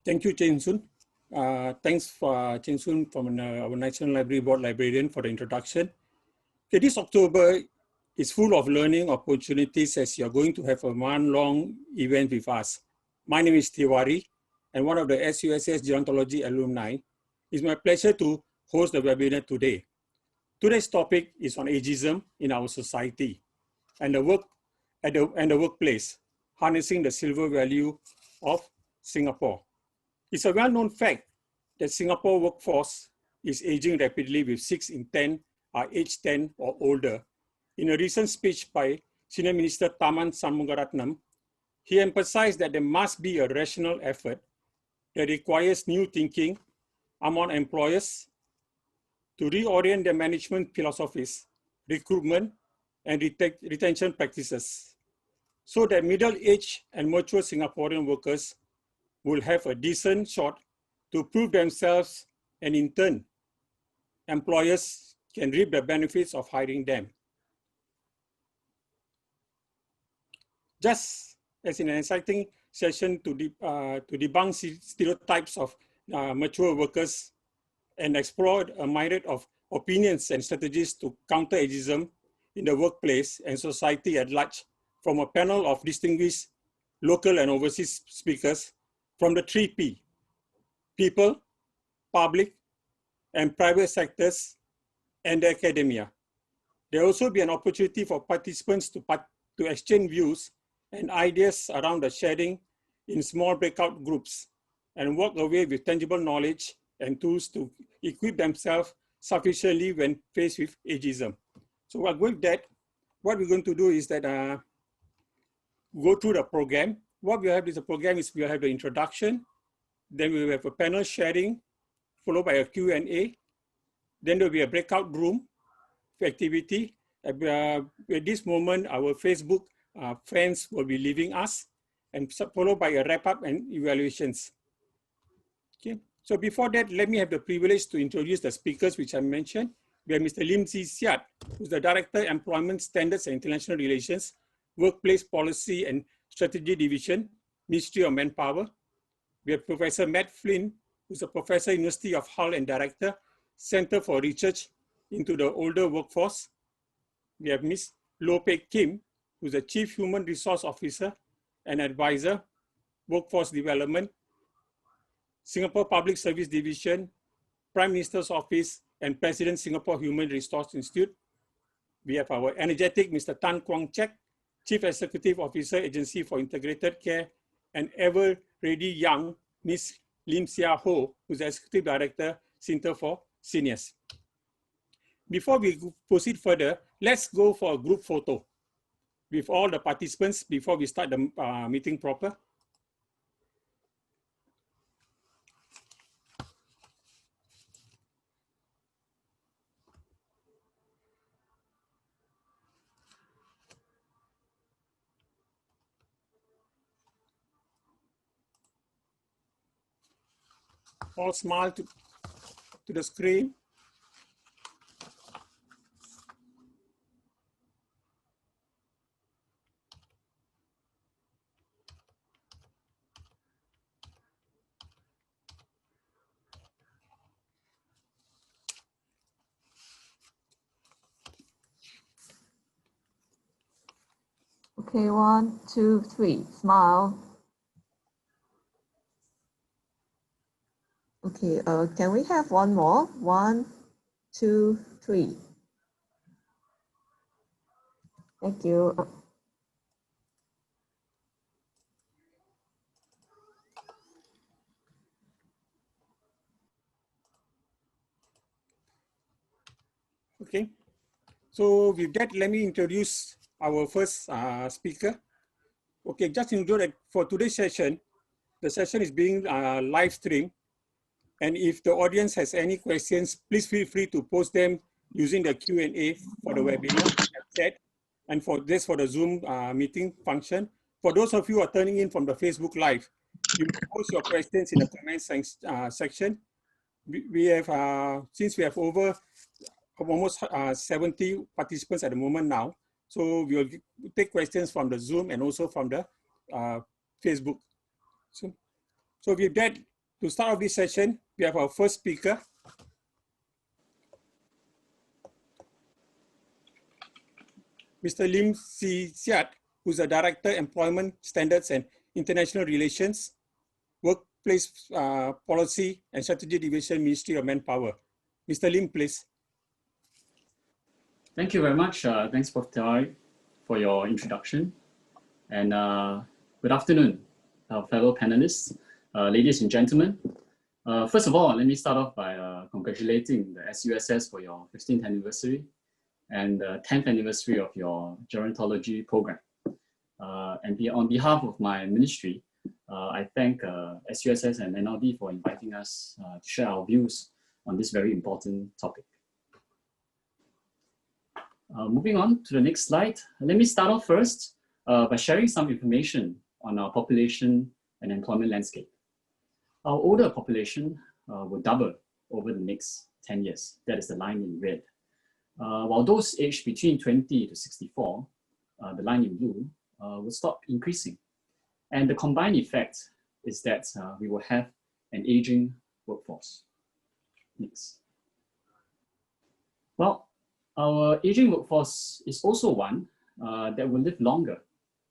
Thank you, Chen Sun. Thanks for Chen Sun from our National Library Board librarian for the introduction. Okay, this October is full of learning opportunities as you're going to have a month-long event with us. My name is Tiwari, and one of the SUSS Gerontology alumni. It's my pleasure to host the webinar today. Today's topic is on ageism in our society and the workplace, harnessing the silver value of Singapore. It's a well-known fact that Singapore workforce is aging rapidly, with 6 in 10 are age 10 or older. In a recent speech by Senior Minister Tharman Shanmugaratnam, he emphasized that there must be a rational effort that requires new thinking among employers to reorient their management philosophies, recruitment, and retention practices, so that middle-aged and mature Singaporean workers will have a decent shot to prove themselves, and in turn, employers can reap the benefits of hiring them. Just as in an exciting session to debunk stereotypes of mature workers and explore a myriad of opinions and strategies to counter ageism in the workplace and society at large from a panel of distinguished local and overseas speakers from the 3P, people, public, and private sectors, and the academia. There will also be an opportunity for participants to exchange views and ideas around the sharing in small breakout groups and walk away with tangible knowledge and tools to equip themselves sufficiently when faced with ageism. So with that, what we're going to do is that go through the program. What we have is a program is we have the introduction, then we will have a panel sharing, followed by a Q&A. Then there'll be a breakout room activity. At this moment, our Facebook friends will be leaving us, and followed by a wrap-up and evaluations. Okay. So before that, let me have the privilege to introduce the speakers which I mentioned. We have Mr. Lim Tze Siat, who's the Director, Employment Standards and International Relations, Workplace Policy and Strategy Division, Ministry of Manpower. We have Professor Matt Flynn, who's a Professor, University of Hull and Director, Center for Research into the Older Workforce. We have Ms. Loh Pek Kim, who's the Chief Human Resource Officer and Advisor, Workforce Development, Singapore Public Service Division, Prime Minister's Office, and President, Singapore Human Resource Institute. We have our energetic Mr. Tan Kwang Chek, Chief Executive Officer, Agency for Integrated Care, and ever-ready young Ms. Lim Sia Ho, who's the Executive Director, Center for Seniors. Before we proceed further, let's go for a group photo with all the participants before we start the meeting proper. All smile to the screen. Okay, 1, 2, 3, smile. Okay, can we have one more? 1, 2, 3. Thank you. Okay, so with that, let me introduce our first speaker. Okay, just to note that for today's session, the session is being live streamed. And if the audience has any questions, please feel free to post them using the Q&A for the webinar chat, and for the Zoom meeting function. For those of you who are turning in from the Facebook Live, you can post your questions in the comments section. We have, since we have over almost 70 participants at the moment now, so we will take questions from the Zoom and also from the Facebook. So with that, To start off this session, we have our first speaker, Mr. Lim Si Siat, who's the Director, Employment Standards and International Relations, Workplace Policy and Strategy Division, Ministry of Manpower. Mr. Lim, please. Thank you very much. Thanks, Prof. Thai, for your introduction. And good afternoon, our fellow panelists, ladies and gentlemen. First of all, let me start off by congratulating the SUSS for your 15th anniversary and 10th anniversary of your gerontology program. And on behalf of my ministry, I thank SUSS and NLB for inviting us to share our views on this very important topic. Moving on to the next slide, let me start off first by sharing some information on our population and employment landscape. Our older population will double over the next 10 years. That is the line in red. While those aged between 20 to 64, the line in blue, will stop increasing. And the combined effect is that we will have an aging workforce. Next. Well, our aging workforce is also one that will live longer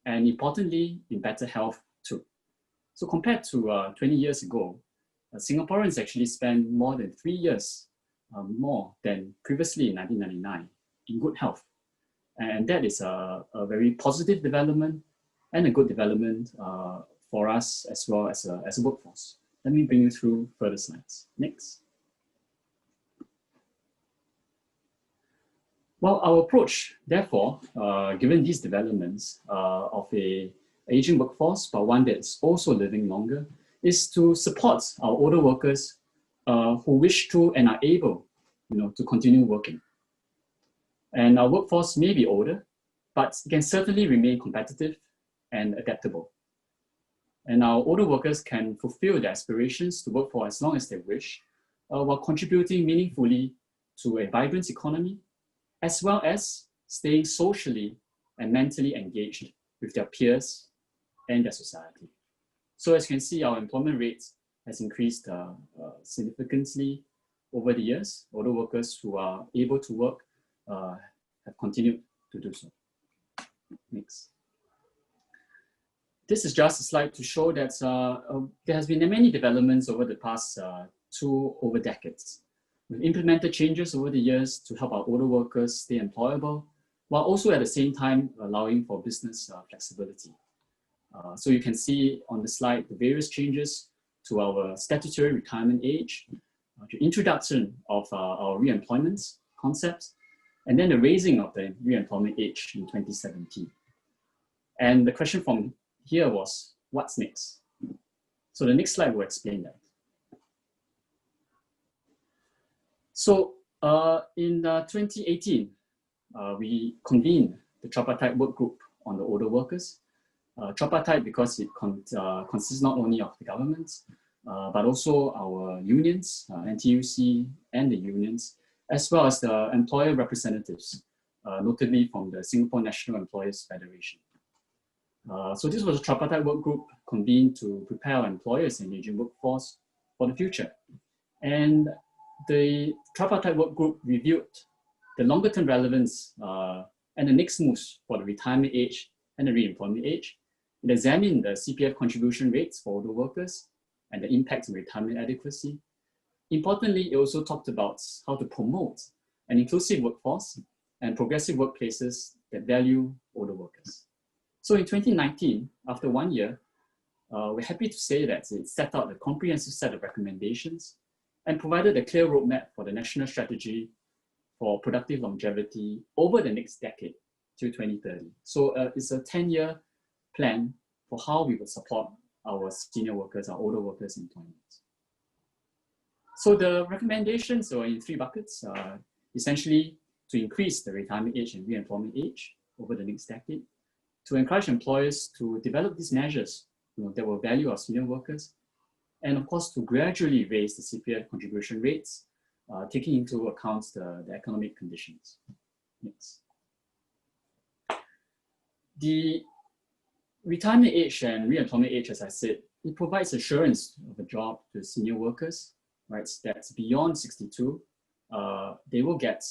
and importantly in better health too. So compared to 20 years ago, Singaporeans actually spend more than 3 years more than previously in 1999 in good health. And that is a very positive development and a good development for us as well as a workforce. Let me bring you through further slides. Next. Well, our approach, therefore, given these developments of an aging workforce, but one that's also living longer, is to support our older workers who wish to and are able, to continue working. And our workforce may be older, but can certainly remain competitive and adaptable. And our older workers can fulfill their aspirations to work for as long as they wish, while contributing meaningfully to a vibrant economy, as well as staying socially and mentally engaged with their peers and their society. So as you can see, our employment rate has increased significantly over the years. Older workers who are able to work have continued to do so. Next. This is just a slide to show that there has been many developments over the past over decades. We've implemented changes over the years to help our older workers stay employable, while also at the same time allowing for business flexibility. So you can see on the slide the various changes to our statutory retirement age, the introduction of our re-employment concepts, and then the raising of the re-employment age in 2017. And the question from here was, what's next? So the next slide will explain that. So in 2018, we convened the Tripartite Workgroup on the older workers. Tripartite because it consists not only of the government, but also our unions, NTUC and the unions, as well as the employer representatives, notably from the Singapore National Employers Federation. So this was a Tripartite Workgroup convened to prepare our employers and aging workforce for the future. And the Tripartite Workgroup reviewed the longer term relevance and the next moves for the retirement age and the re-employment age. It examined the CPF contribution rates for older workers and the impact on retirement adequacy. Importantly, it also talked about how to promote an inclusive workforce and progressive workplaces that value older workers. So in 2019, after 1 year, we're happy to say that it set out a comprehensive set of recommendations and provided a clear roadmap for the national strategy for productive longevity over the next decade till 2030. So it's a 10-year plan for how we would support our senior workers, our older workers' employment. So the recommendations are in 3 buckets, essentially to increase the retirement age and re-employment age over the next decade, to encourage employers to develop these measures that will value our senior workers, and of course to gradually raise the CPF contribution rates, taking into account the economic conditions. Next. The retirement age and re-employment age, as I said, it provides assurance of a job to senior workers, right? That's beyond 62, they will get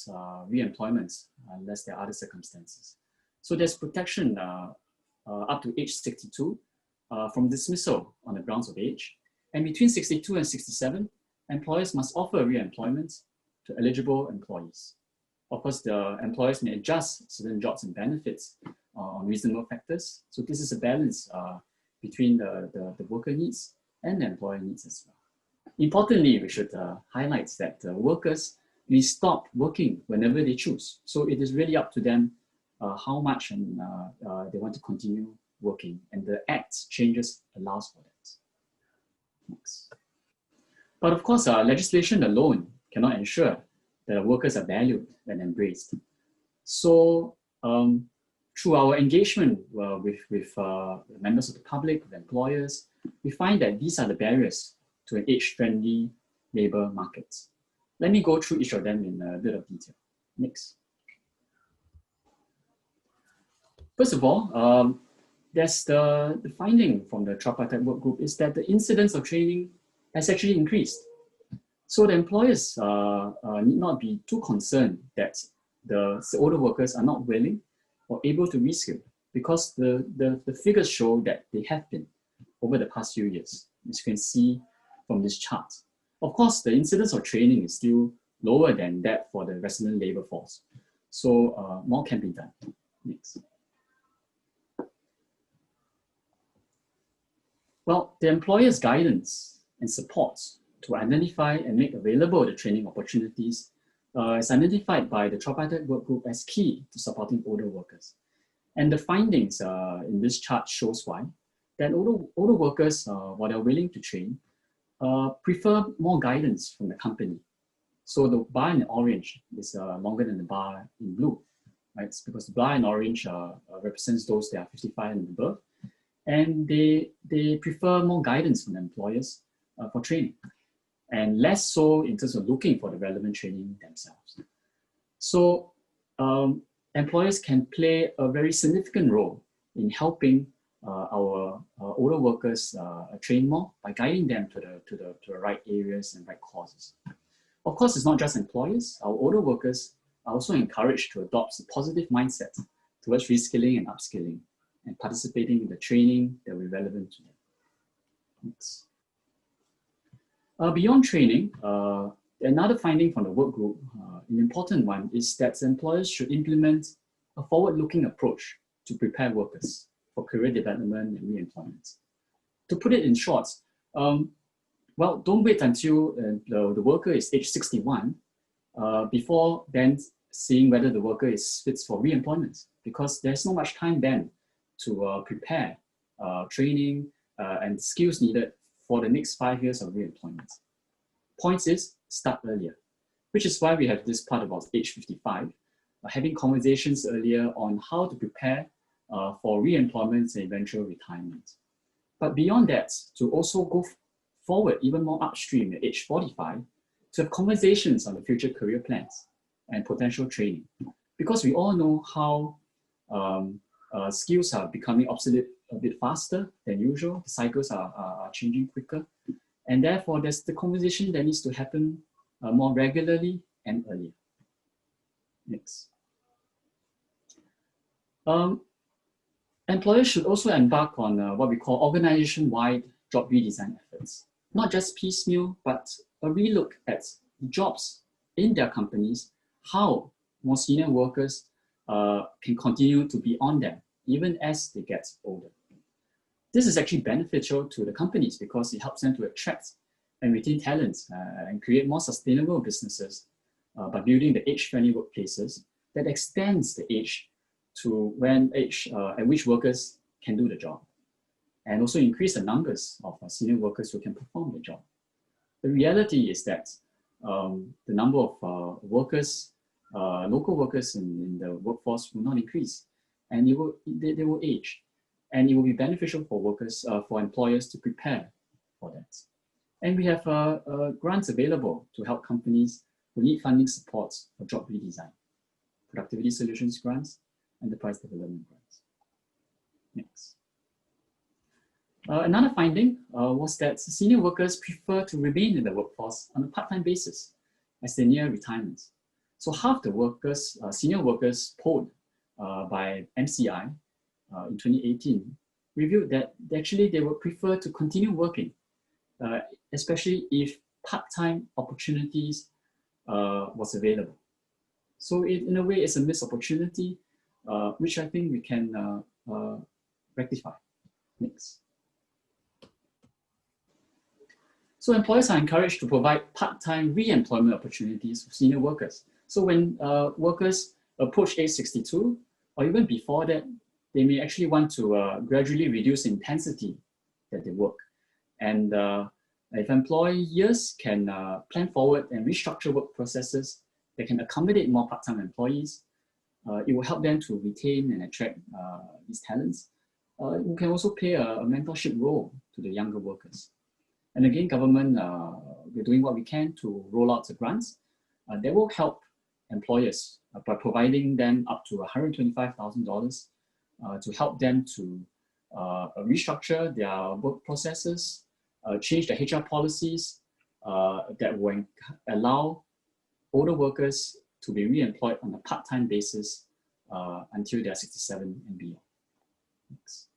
re-employment unless there are other circumstances. So there's protection up to age 62 from dismissal on the grounds of age. And between 62 and 67, employers must offer re-employment to eligible employees. Of course, the employers may adjust certain jobs and benefits on reasonable factors. So this is a balance between the worker needs and the employer needs as well. Importantly, we should highlight that workers may stop working whenever they choose. So it is really up to them how much and they want to continue working, and the Act changes allows for that. Next. But of course, legislation alone cannot ensure that workers are valued and embraced. So through our engagement with members of the public, with employers, we find that these are the barriers to an age-friendly labor market. Let me go through each of them in a bit of detail. Next. First of all, there's the finding from the Tripartite Workgroup is that the incidence of training has actually increased. So the employers need not be too concerned that the older workers are not willing or able to reskill, because the figures show that they have been over the past few years, as you can see from this chart. Of course, the incidence of training is still lower than that for the resident labor force. So more can be done. Next. Well, the employer's guidance and support to identify and make available the training opportunities is identified by the Tripartite Workgroup as key to supporting older workers. And the findings in this chart shows why. That older workers, while they're willing to train, prefer more guidance from the company. So the bar in orange is longer than the bar in blue, right? It's because the bar in orange represents those that are 55 and above, and they prefer more guidance from the employers for training, and less so in terms of looking for the relevant training themselves. So employers can play a very significant role in helping our older workers train more by guiding them to the right areas and right causes. Of course, it's not just employers. Our older workers are also encouraged to adopt a positive mindset towards reskilling and upskilling and participating in the training that will be relevant to them. Next. Beyond training, another finding from the work group, an important one, is that employers should implement a forward-looking approach to prepare workers for career development and re-employment. To put it in short, well, don't wait until the worker is age 61 before then seeing whether the worker is fit for re-employment, because there's not much time then to prepare training and skills needed for the next 5 years of re-employment. Point is, start earlier, which is why we have this part about age 55, having conversations earlier on how to prepare for re-employment and eventual retirement. But beyond that, to also go forward even more upstream at age 45, to have conversations on the future career plans and potential training. Because we all know how skills are becoming obsolete a bit faster than usual. The cycles are changing quicker. And therefore, there's the conversation that needs to happen more regularly and earlier. Next. Employers should also embark on what we call organization-wide job redesign efforts. Not just piecemeal, but a relook at jobs in their companies, how more senior workers can continue to be on them, even as they get older. This is actually beneficial to the companies because it helps them to attract and retain talents and create more sustainable businesses by building the age-friendly workplaces that extends the age to at which workers can do the job, and also increase the numbers of senior workers who can perform the job. The reality is that the number of workers, local workers in the workforce will not increase, and they will age. And it will be beneficial for workers, for employers to prepare for that. And we have grants available to help companies who need funding support for job redesign, productivity solutions grants, enterprise development grants. Next. Another finding was that senior workers prefer to remain in the workforce on a part-time basis as they near retirement. So half the workers, senior workers polled by MCI in 2018 revealed that actually they would prefer to continue working, especially if part-time opportunities was available. So in a way, it's a missed opportunity, which I think we can rectify. Next. So employers are encouraged to provide part-time re-employment opportunities for senior workers. So when workers approach age 62, or even before that, they may actually want to gradually reduce the intensity that they work. And if employers can plan forward and restructure work processes that can accommodate more part-time employees, it will help them to retain and attract these talents. We can also play a mentorship role to the younger workers. And again, government, we're doing what we can to roll out the grants that will help employers by providing them up to $125,000 to help them to restructure their work processes, change the HR policies that will allow older workers to be re-employed on a part-time basis until they're 67 and beyond. Thanks.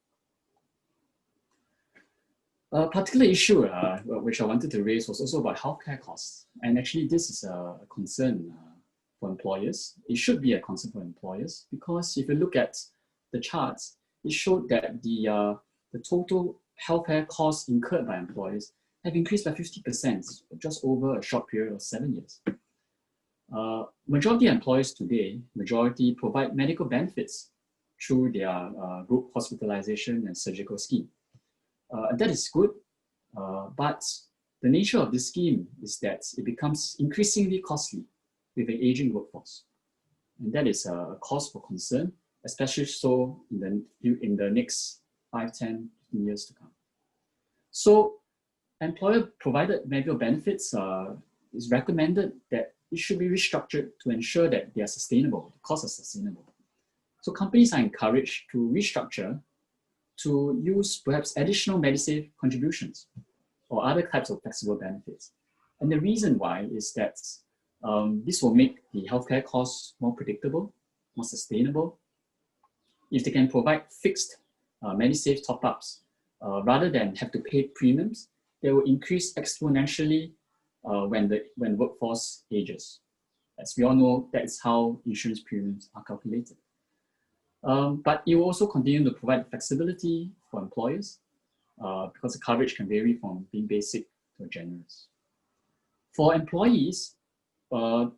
A particular issue which I wanted to raise was also about healthcare costs. And actually this is a concern for employers. It should be a concern for employers because if you look at the charts, it showed that the total healthcare costs incurred by employers have increased by 50% just over a short period of 7 years. Majority employers today, provide medical benefits through their group hospitalization and surgical scheme. That is good, but the nature of this scheme is that it becomes increasingly costly with an aging workforce. And that is a cause for concern, especially so in the next 5, 10, 15 years to come. So employer-provided medical benefits is recommended that it should be restructured to ensure that they are sustainable, the costs are sustainable. So companies are encouraged to restructure to use perhaps additional MediSave contributions or other types of flexible benefits. And the reason why is that this will make the healthcare costs more predictable, more sustainable. If they can provide fixed MediSave top-ups rather than have to pay premiums, they will increase exponentially when workforce ages. As we all know, that's how insurance premiums are calculated. But it will also continue to provide flexibility for employers because the coverage can vary from being basic to generous. For employees,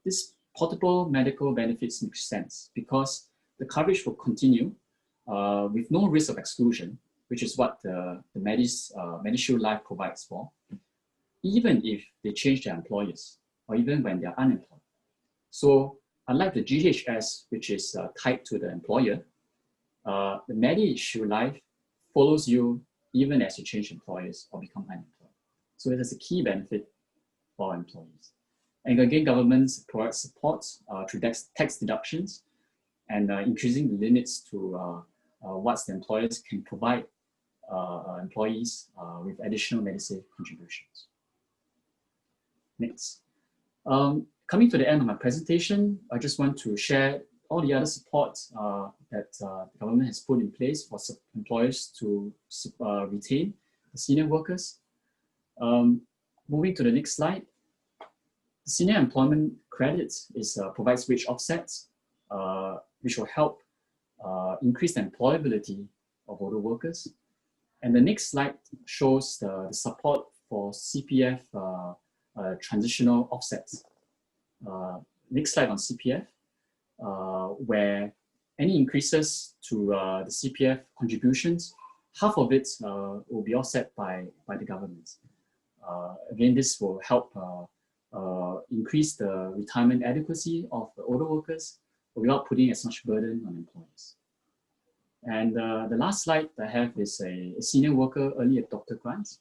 this portable medical benefits make sense because the coverage will continue with no risk of exclusion, which is what the MediShield Life provides for, even if they change their employers or even when they're unemployed. So unlike the GHS, which is tied to the employer, the MediShield Life follows you even as you change employers or become unemployed. So it is a key benefit for employees. And again, governments provide support through tax deductions and increasing the limits to what the employers can provide employees with additional MediSave contributions. Next. Coming to the end of my presentation, I just want to share all the other support that the government has put in place for employers to retain the senior workers. Moving to the next slide. The senior employment credits provides wage offsets, which will help increase the employability of older workers. And the next slide shows the support for CPF transitional offsets. Next slide on CPF, where any increases to the CPF contributions, half of it will be offset by the government. Again, this will help increase the retirement adequacy of the older workers without putting as much burden on employers. And the last slide I have is a senior worker early adopter grant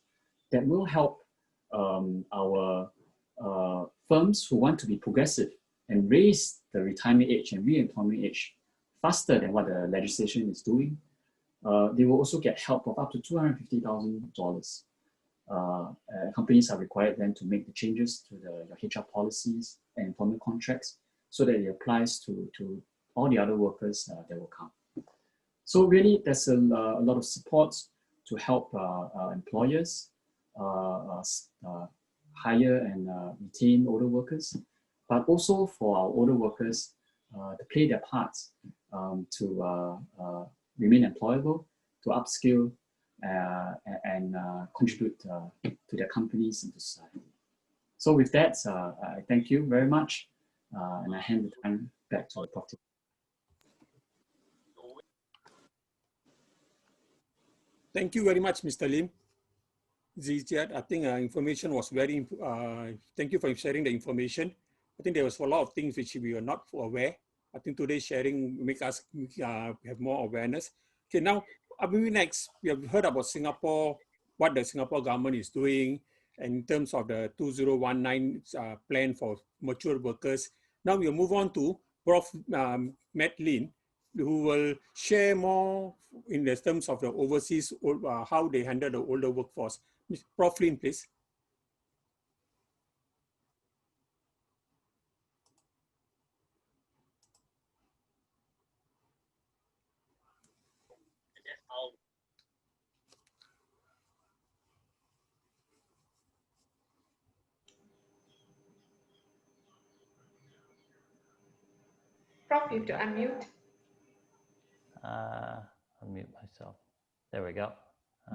that will help our firms who want to be progressive and raise the retirement age and re-employment age faster than what the legislation is doing they will also get help of up to $250,000. Companies are required then to make the changes to your HR policies and employment contracts so that it applies to all the other workers that will come. So really, there's a lot of support to help employers hire and retain older workers, but also for our older workers to play their parts to remain employable, to upskill and contribute to their companies and to society. So with that, I thank you very much, and I hand the time back to the Prof. Thank you very much, Mr. Lim. Zijiat, I think information was very, thank you for sharing the information. I think there was a lot of things which we were not aware. I think today's sharing make us have more awareness. Okay, now, maybe next, we have heard about Singapore, what the Singapore government is doing in terms of the 2019 plan for mature workers. Now we'll move on to Prof. Matt Lin, who will share more in the terms of the overseas, how they handle the older workforce. Prof. Lin, please. Prof, you have to unmute. Unmute myself. There we go.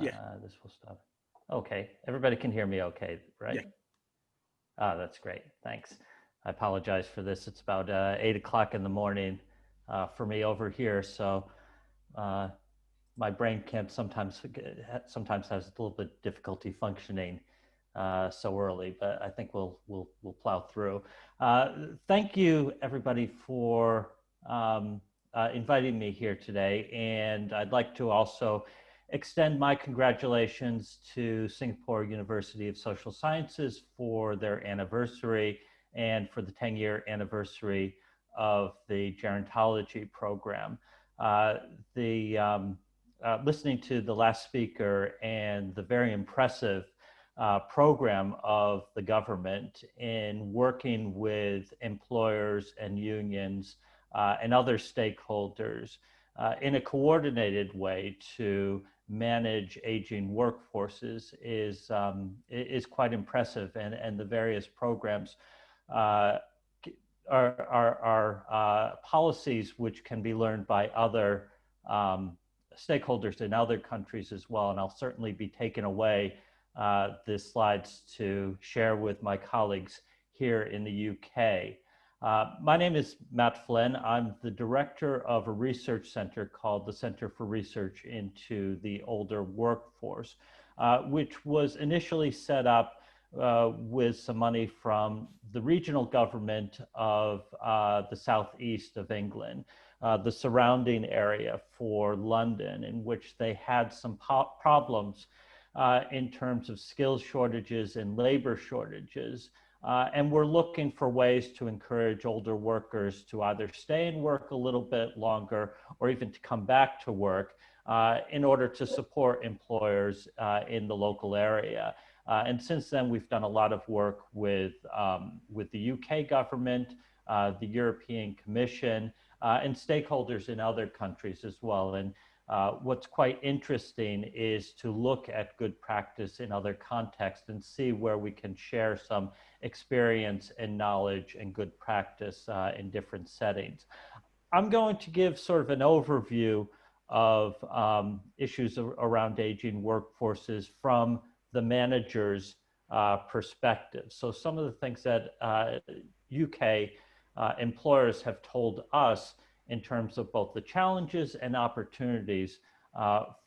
Yeah. This will stop. Okay, everybody can hear me okay, right? Yeah. That's great, thanks. I apologize for this. It's about 8 o'clock in the morning for me over here, so my brain can't sometimes has a little bit difficulty functioning so early, but I think we'll plow through. Thank you everybody for inviting me here today, and I'd like to also extend my congratulations to Singapore University of Social Sciences for their anniversary and for the 10-year anniversary of the gerontology program. Listening to the last speaker and the very impressive program of the government in working with employers and unions and other stakeholders in a coordinated way to manage aging workforces is quite impressive, and the various programs are policies which can be learned by other stakeholders in other countries as well, and I'll certainly be taking away the slides to share with my colleagues here in the UK. My name is Matt Flynn. I'm the director of a research center called the Center for Research into the Older Workforce, which was initially set up with some money from the regional government of the southeast of England, the surrounding area for London, in which they had some problems in terms of skills shortages and labor shortages. And we're looking for ways to encourage older workers to either stay and work a little bit longer or even to come back to work in order to support employers in the local area. And since then, we've done a lot of work with the UK government, the European Commission, and stakeholders in other countries as well. And what's quite interesting is to look at good practice in other contexts and see where we can share some experience and knowledge and good practice in different settings. I'm going to give sort of an overview of issues around aging workforces from the manager's perspective. So some of the things that UK employers have told us in terms of both the challenges and opportunities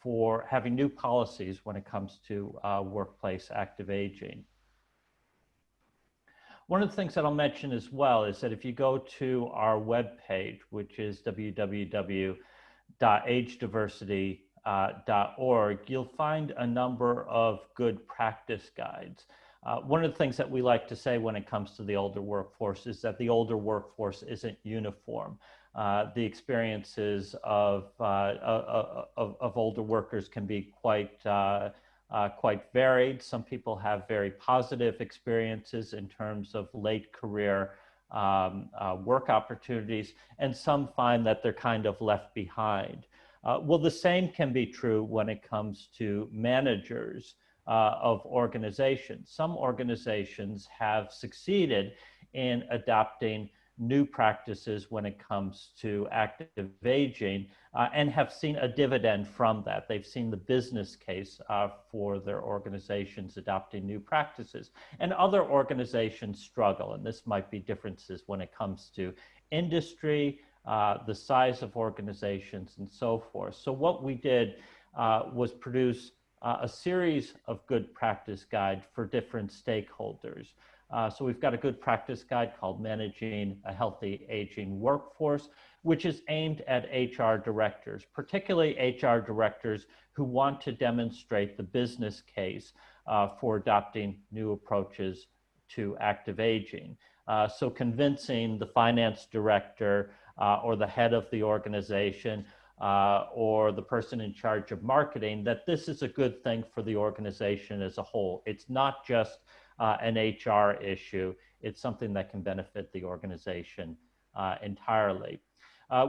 for having new policies when it comes to workplace active aging. One of the things that I'll mention as well is that if you go to our webpage, which is www.agediversity.org, you'll find a number of good practice guides. One of the things that we like to say when it comes to the older workforce is that the older workforce isn't uniform. The experiences of older workers can be quite varied. Some people have very positive experiences in terms of late career work opportunities, and some find that they're kind of left behind. Well, the same can be true when it comes to managers of organizations. Some organizations have succeeded in adopting new practices when it comes to active aging and have seen a dividend from that. They've seen the business case for their organizations adopting new practices. And other organizations struggle, and this might be differences when it comes to industry, the size of organizations, and so forth. So what we did was produce a series of good practice guide for different stakeholders. So we've got a good practice guide called Managing a Healthy Aging Workforce, which is aimed at HR directors, particularly HR directors who want to demonstrate the business case for adopting new approaches to active aging. So convincing the finance director or the head of the organization or the person in charge of marketing that this is a good thing for the organization as a whole. It's not just an HR issue. It's something that can benefit the organization entirely.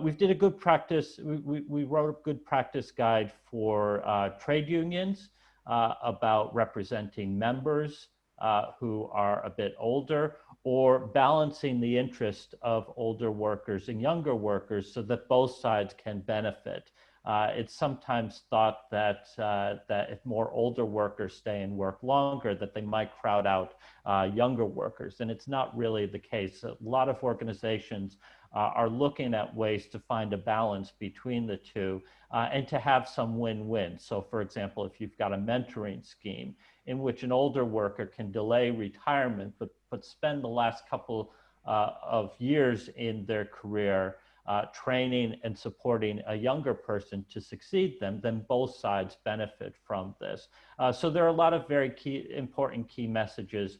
We did a good practice. We wrote a good practice guide for trade unions about representing members who are a bit older, or balancing the interest of older workers and younger workers so that both sides can benefit. It's sometimes thought that if more older workers stay and work longer, that they might crowd out younger workers, and it's not really the case. A lot of organizations are looking at ways to find a balance between the two and to have some win-win. So for example, if you've got a mentoring scheme in which an older worker can delay retirement, but spend the last couple of years in their career training and supporting a younger person to succeed them, then both sides benefit from this. So there are a lot of very important key messages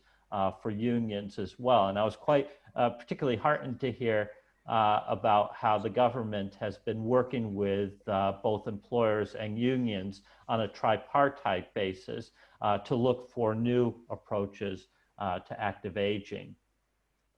for unions as well. And I was quite particularly heartened to hear about how the government has been working with both employers and unions on a tripartite basis to look for new approaches to active aging.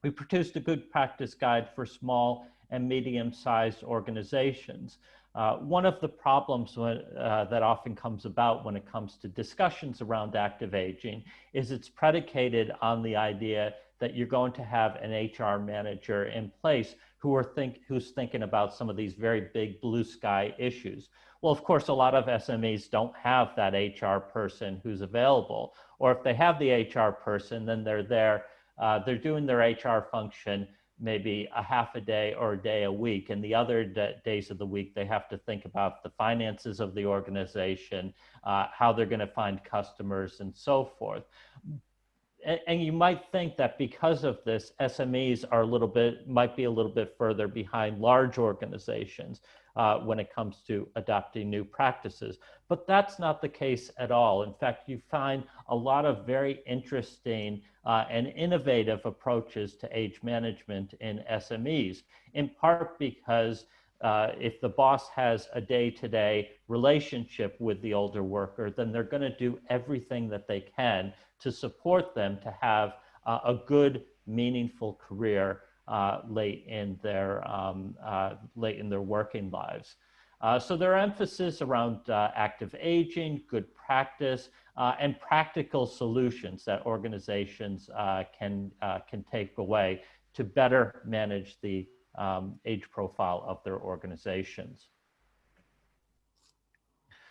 We produced a good practice guide for small and medium-sized organizations. One of the problems that often comes about when it comes to discussions around active aging is it's predicated on the idea that you're going to have an HR manager in place who's thinking about some of these very big blue sky issues. Well, of course, a lot of SMEs don't have that HR person who's available, or if they have the HR person, then they're doing their HR function maybe a half a day or a day a week, and the other days of the week they have to think about the finances of the organization, how they're going to find customers, and so forth. And you might think that because of this, SMEs are might be a little bit further behind large organizations when it comes to adopting new practices. But that's not the case at all. In fact, you find a lot of very interesting and innovative approaches to age management in SMEs, in part because if the boss has a day-to-day relationship with the older worker, then they're going to do everything that they can to support them to have a good, meaningful career late in their working lives. So there are emphasis around active aging, good practice, and practical solutions that organizations can take away to better manage the age profile of their organizations.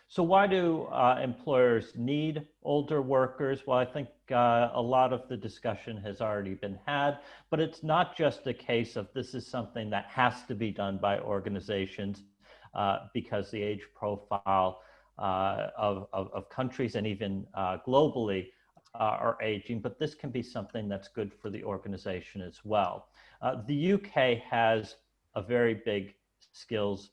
So why do employers need older workers? Well, I think a lot of the discussion has already been had, but it's not just a case of this is something that has to be done by organizations because the age profile of countries and even globally are aging, but this can be something that's good for the organization as well. The UK has a very big skills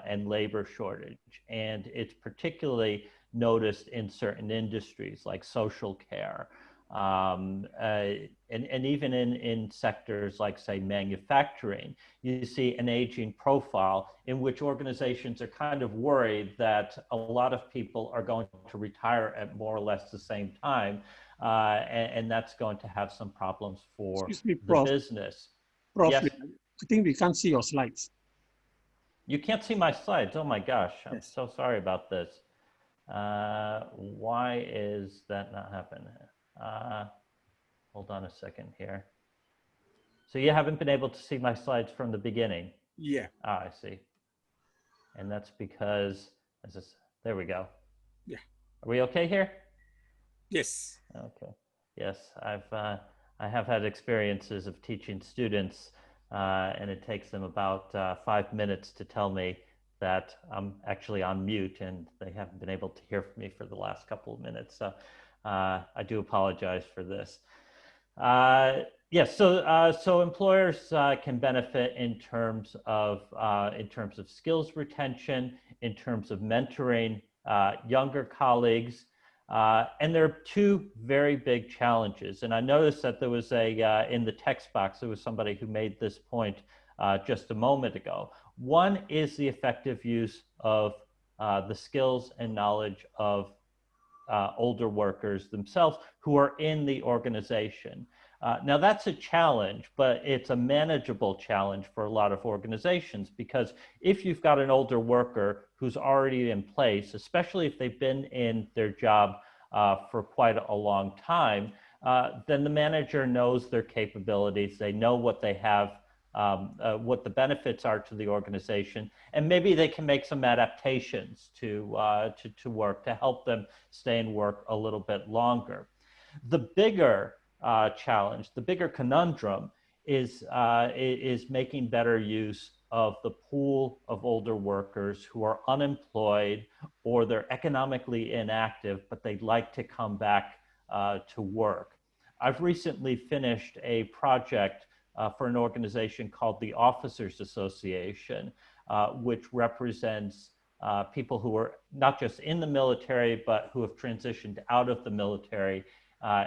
and labor shortage, and it's particularly noticed in certain industries like social care, and even in sectors like, say, manufacturing, you see an aging profile in which organizations are kind of worried that a lot of people are going to retire at more or less the same time, and that's going to have some problems for Excuse me, the Prof. business. Prof, Yes? I think we can't see your slides. You can't see my slides. Oh my gosh, I'm Yes. so sorry about this. Why is that not happening? Hold on a second here. So you haven't been able to see my slides from the beginning? Yeah. Ah, I see. And that's because, there we go. Yeah. Are we okay here? Yes. Okay. Yes, I have had experiences of teaching students, and it takes them about 5 minutes to tell me that I'm actually on mute, and they haven't been able to hear from me for the last couple of minutes. So I do apologize for this. Yes, so employers can benefit in terms of skills retention, in terms of mentoring younger colleagues, and there are two very big challenges. And I noticed that there was in the text box, there was somebody who made this point just a moment ago. One is the effective use of the skills and knowledge of older workers themselves who are in the organization. Now that's a challenge, but it's a manageable challenge for a lot of organizations, because if you've got an older worker who's already in place, especially if they've been in their job for quite a long time, then the manager knows their capabilities, they know what they have, what the benefits are to the organization, and maybe they can make some adaptations to work to help them stay in work a little bit longer. The bigger challenge, the bigger conundrum is making better use of the pool of older workers who are unemployed or they're economically inactive, but they'd like to come back to work. I've recently finished a project for an organization called the Officers Association, which represents people who are not just in the military, but who have transitioned out of the military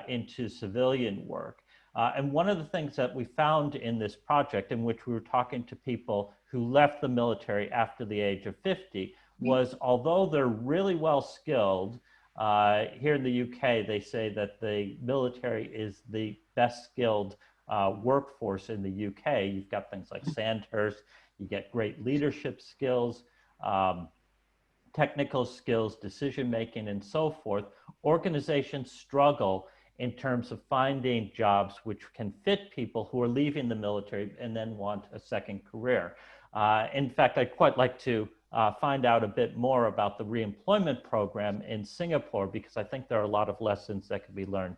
into civilian work. And one of the things that we found in this project, in which we were talking to people who left the military after the age of 50, was although they're really well skilled, here in the UK, they say that the military is the best skilled workforce in the UK. You've got things like Sandhurst, you get great leadership skills, technical skills, decision-making, and so forth. Organizations struggle in terms of finding jobs which can fit people who are leaving the military and then want a second career. In fact, I'd quite like to find out a bit more about the reemployment program in Singapore, because I think there are a lot of lessons that can be learned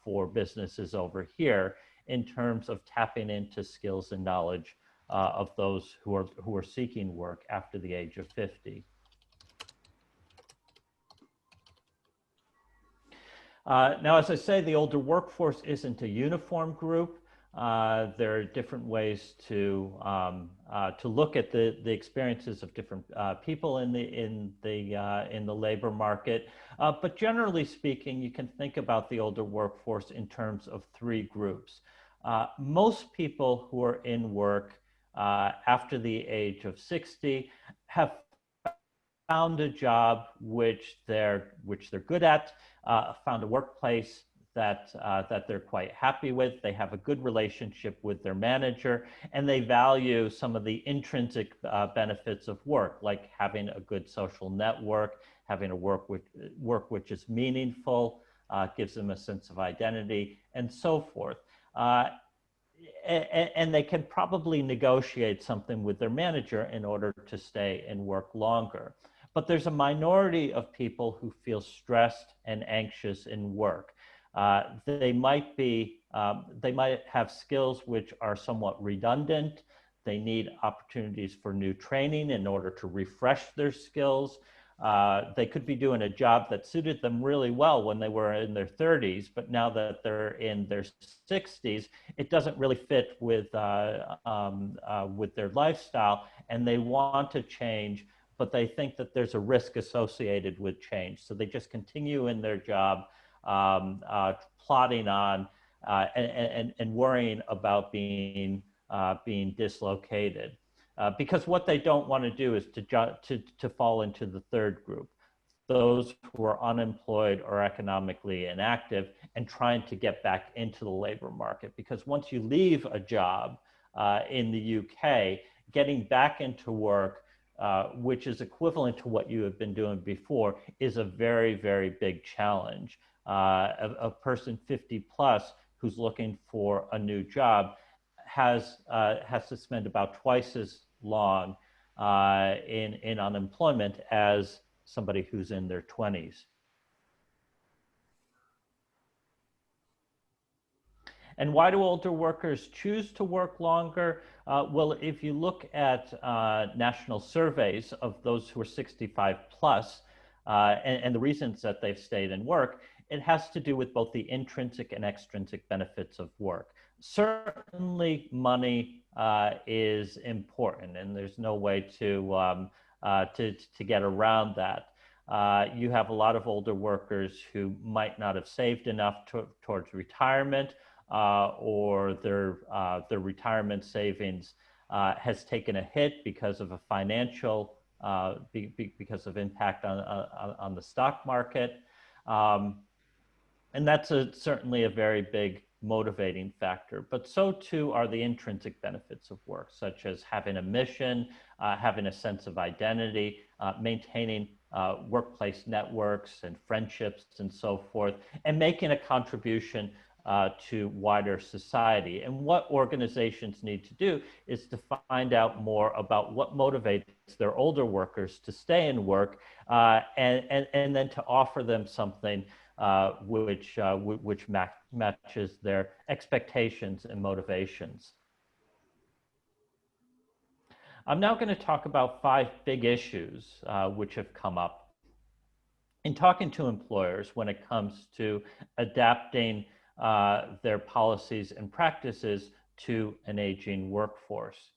for businesses over here in terms of tapping into skills and knowledge of those who are seeking work after the age of 50. Now, as I say, the older workforce isn't a uniform group. There are different ways to look at the experiences of different people in the labor market. But generally speaking, you can think about the older workforce in terms of three groups. Most people who are in work after the age of 60 have found a job which they're good at, found a workplace that they're quite happy with. They have a good relationship with their manager, and they value some of the intrinsic benefits of work, like having a good social network, having a work which is meaningful, gives them a sense of identity, and so forth. And they can probably negotiate something with their manager in order to stay and work longer. But there's a minority of people who feel stressed and anxious in work. They might have skills which are somewhat redundant. They need opportunities for new training in order to refresh their skills. They could be doing a job that suited them really well when they were in their 30s, but now that they're in their 60s, it doesn't really fit with their lifestyle, and they want to change, but they think that there's a risk associated with change. So they just continue in their job plotting on and worrying about being dislocated. Because what they don't want to do is to fall into the third group, those who are unemployed or economically inactive and trying to get back into the labor market. Because once you leave a job in the UK, getting back into work, which is equivalent to what you have been doing before, is a very, very big challenge. A person 50 plus who's looking for a new job has to spend about twice as long in unemployment as somebody who's in their 20s. And why do older workers choose to work longer? Well, if you look at national surveys of those who are 65 plus, and the reasons that they've stayed in work, it has to do with both the intrinsic and extrinsic benefits of work. Certainly money is important, and there's no way to get around that. You have a lot of older workers who might not have saved enough towards retirement, or their retirement savings has taken a hit because of a financial, because of impact on the stock market. And that's certainly a very big motivating factor, but so too are the intrinsic benefits of work, such as having a mission, having a sense of identity, maintaining workplace networks and friendships and so forth, and making a contribution to wider society. And what organizations need to do is to find out more about what motivates their older workers to stay in work, and then to offer them something which matches their expectations and motivations. I'm now going to talk about 5 big issues which have come up in talking to employers when it comes to adapting their policies and practices to an aging workforce.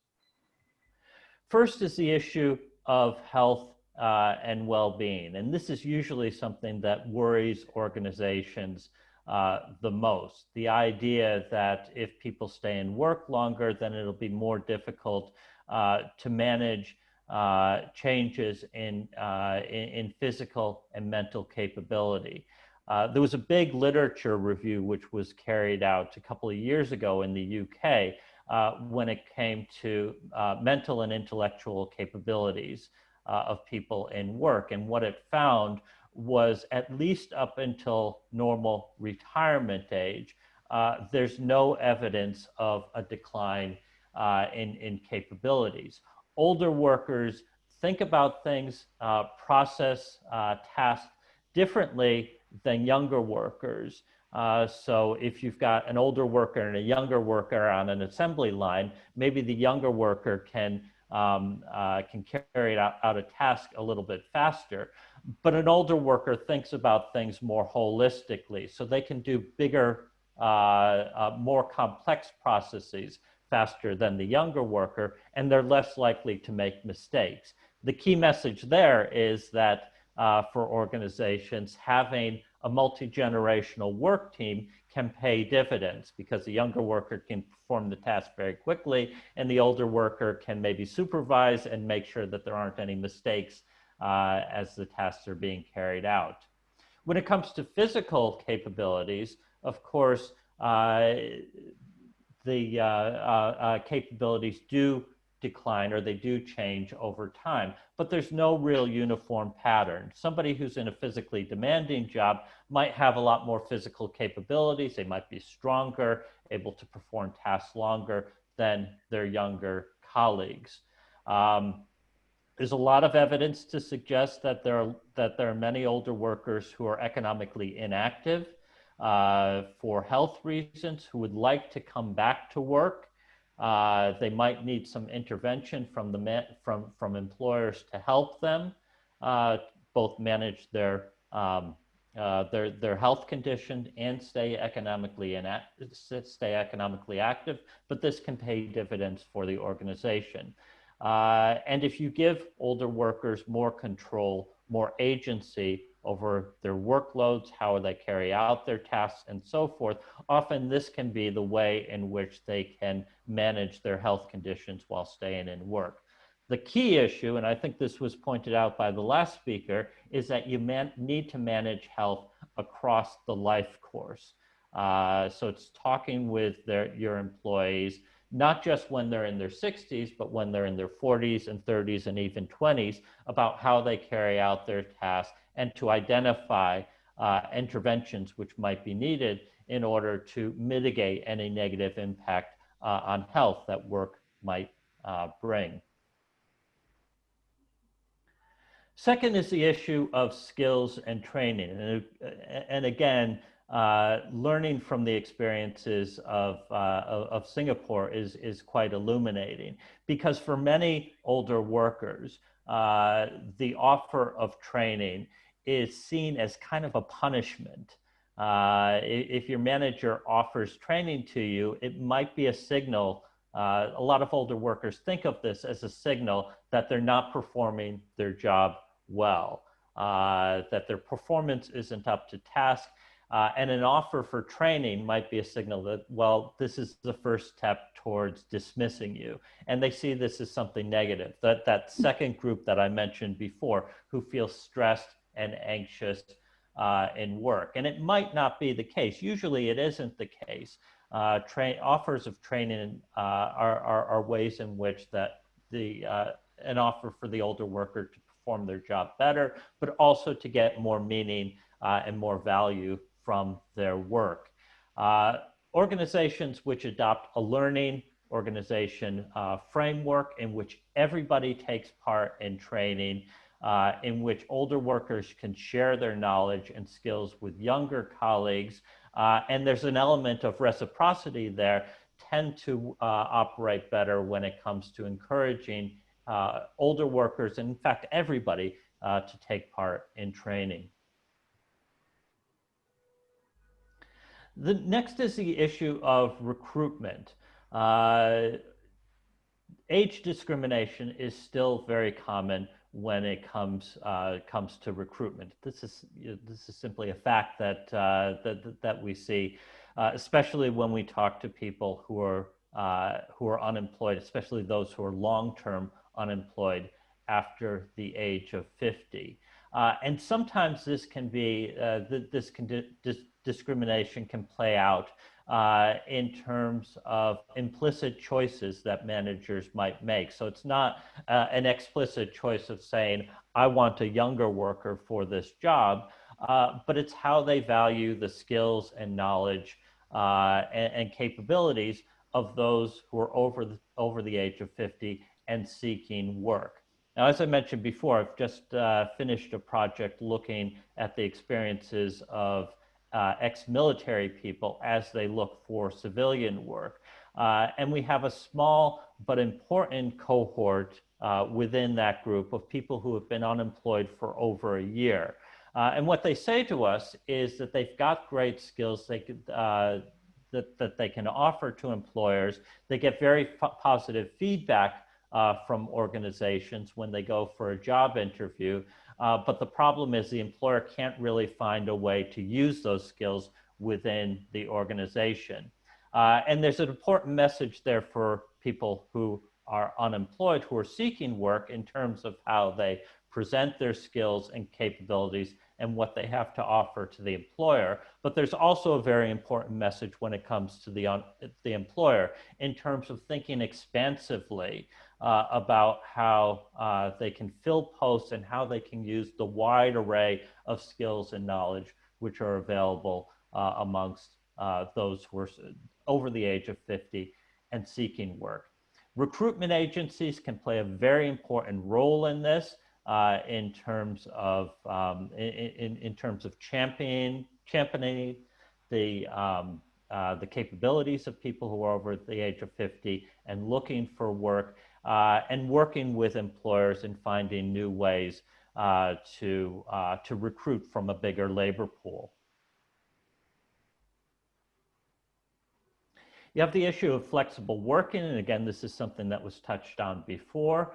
First is the issue of health and well-being, and this is usually something that worries organizations the most. The idea that if people stay in work longer, then it'll be more difficult to manage changes in physical and mental capability. There was a big literature review which was carried out a couple of years ago in the UK when it came to mental and intellectual capabilities of people in work. And what it found was, at least up until normal retirement age, there's no evidence of a decline in capabilities. Older workers think about things, process tasks differently than younger workers. So if you've got an older worker and a younger worker on an assembly line, maybe the younger worker can carry out a task a little bit faster, but an older worker thinks about things more holistically, so they can do bigger, more complex processes faster than the younger worker, and they're less likely to make mistakes. The key message there is that for organizations, having a multi-generational work team can pay dividends, because the younger worker can perform the task very quickly, and the older worker can maybe supervise and make sure that there aren't any mistakes as the tasks are being carried out. When it comes to physical capabilities, of course, the capabilities do decline, or they do change over time, but there's no real uniform pattern. Somebody who's in a physically demanding job might have a lot more physical capabilities. They might be stronger, able to perform tasks longer than their younger colleagues. There's a lot of evidence to suggest that there are many older workers who are economically inactive for health reasons, who would like to come back to work. They might need some intervention from employers to help them both manage their health condition and stay economically active. But this can pay dividends for the organization. And if you give older workers more control, more agency over their workloads, how they carry out their tasks, and so forth. Often this can be the way in which they can manage their health conditions while staying in work. The key issue, and I think this was pointed out by the last speaker, is that you need to manage health across the life course. So it's talking with your employees, not just when they're in their 60s, but when they're in their 40s and 30s and even 20s, about how they carry out their tasks and to identify interventions which might be needed in order to mitigate any negative impact on health that work might bring. Second is the issue of skills and training. And again, learning from the experiences of Singapore is quite illuminating, because for many older workers, the offer of training is seen as kind of a punishment. If your manager offers training to you, it might be a signal. A lot of older workers think of this as a signal that they're not performing their job well, that their performance isn't up to task. And an offer for training might be a signal that, well, this is the first step towards dismissing you. And they see this as something negative. That second group that I mentioned before, who feel stressed and anxious in work. And it might not be the case. Usually it isn't the case. Offers of training are ways in which that an offer for the older worker to perform their job better, but also to get more meaning and more value from their work. Organizations which adopt a learning organization framework in which everybody takes part in training, in which older workers can share their knowledge and skills with younger colleagues, and there's an element of reciprocity there, tend to operate better when it comes to encouraging older workers, and in fact everybody, to take part in training. The next is the issue of recruitment. Age discrimination is still very common when it comes to recruitment. This is simply a fact that we see, especially when we talk to people who are unemployed, especially those who are long-term unemployed after the age of 50. And sometimes this can be discrimination can play out in terms of implicit choices that managers might make. So it's not an explicit choice of saying, I want a younger worker for this job, but it's how they value the skills and knowledge and capabilities of those who are over the age of 50 and seeking work. Now, as I mentioned before, I've just finished a project looking at the experiences of ex-military people as they look for civilian work. And we have a small but important cohort within that group of people who have been unemployed for over a year. And what they say to us is that they've got great skills that they can offer to employers. They get very positive feedback from organizations when they go for a job interview. But the problem is the employer can't really find a way to use those skills within the organization. And there's an important message there for people who are unemployed, who are seeking work, in terms of how they present their skills and capabilities and what they have to offer to the employer. But there's also a very important message when it comes to the employer, in terms of thinking expansively about how they can fill posts and how they can use the wide array of skills and knowledge which are available amongst those who are over the age of 50 and seeking work. Recruitment agencies can play a very important role in this, in terms of championing the capabilities of people who are over the age of 50 and looking for work, and working with employers in finding new ways to recruit from a bigger labor pool. You have the issue of flexible working, and again, this is something that was touched on before.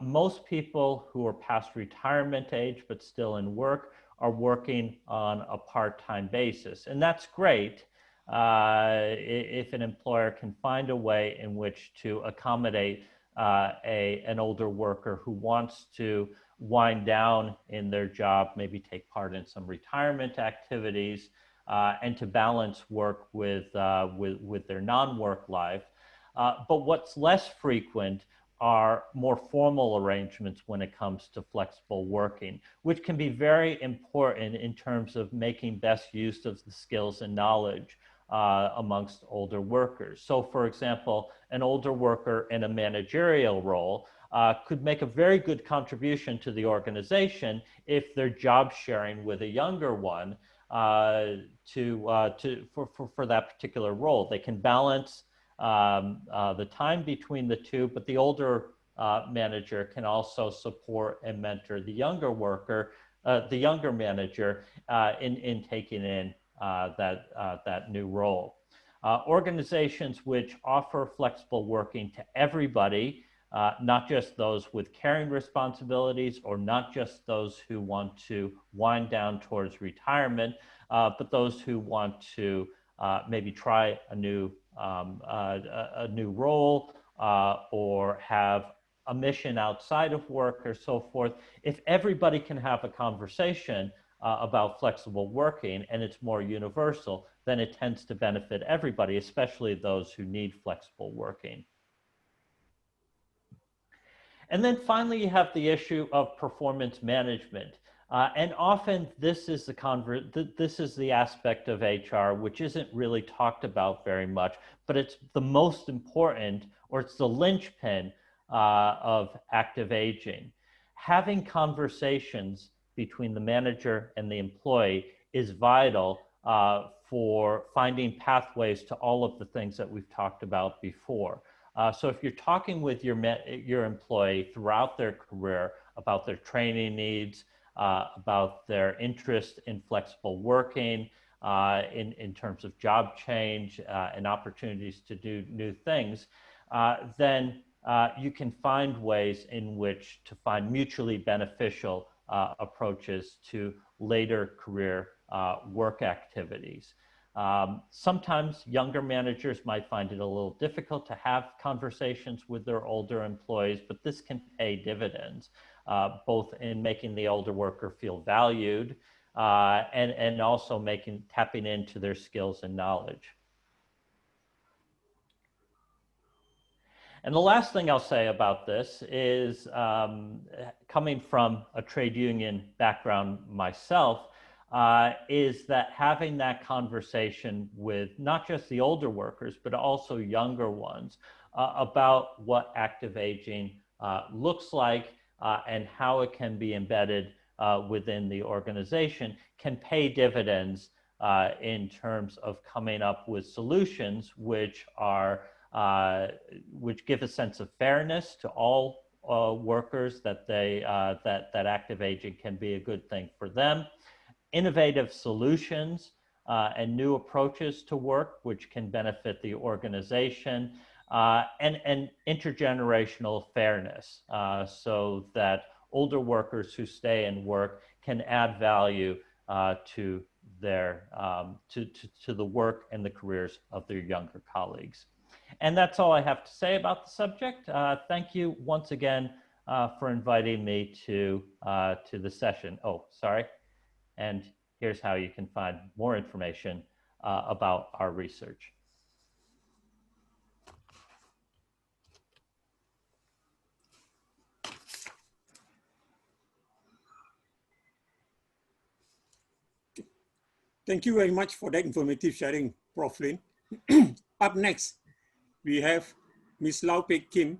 Most people who are past retirement age but still in work are working on a part-time basis. And that's great if an employer can find a way in which to accommodate an older worker who wants to wind down in their job, maybe take part in some retirement activities, and to balance work with their non-work life. But what's less frequent are more formal arrangements when it comes to flexible working, which can be very important in terms of making best use of the skills and knowledge amongst older workers. So for example, an older worker in a managerial role could make a very good contribution to the organization if they're job sharing with a younger one for that particular role. They can balance the time between the two, but the older manager can also support and mentor the younger worker, the younger manager in taking in that new role. Organizations which offer flexible working to everybody, not just those with caring responsibilities or not just those who want to wind down towards retirement, but those who want to maybe try a new role or have a mission outside of work or so forth. If everybody can have a conversation about flexible working and it's more universal, then it tends to benefit everybody, especially those who need flexible working. And then finally, you have the issue of performance management. And often this is the aspect of HR which isn't really talked about very much, but it's the most important, or it's the linchpin of active aging. Having conversations between the manager and the employee is vital for finding pathways to all of the things that we've talked about before. So if you're talking with your employee throughout their career about their training needs, about their interest in flexible working, in terms of job change and opportunities to do new things, then you can find ways in which to find mutually beneficial approaches to later career work activities. Sometimes younger managers might find it a little difficult to have conversations with their older employees, but this can pay dividends, both in making the older worker feel valued and also tapping into their skills and knowledge. And the last thing I'll say about this is, coming from a trade union background myself, is that having that conversation with not just the older workers, but also younger ones about what active aging looks like and how it can be embedded within the organization can pay dividends in terms of coming up with solutions which give a sense of fairness to all workers, that active aging can be a good thing for them. Innovative solutions and new approaches to work which can benefit the organization, and intergenerational fairness, so that older workers who stay and work can add value to the work and the careers of their younger colleagues. And that's all I have to say about the subject. Thank you once again for inviting me to the session. Oh, sorry. And here's how you can find more information about our research. Thank you very much for that informative sharing, Prof. Lin. Up next, we have Ms. Lau Pek Kim,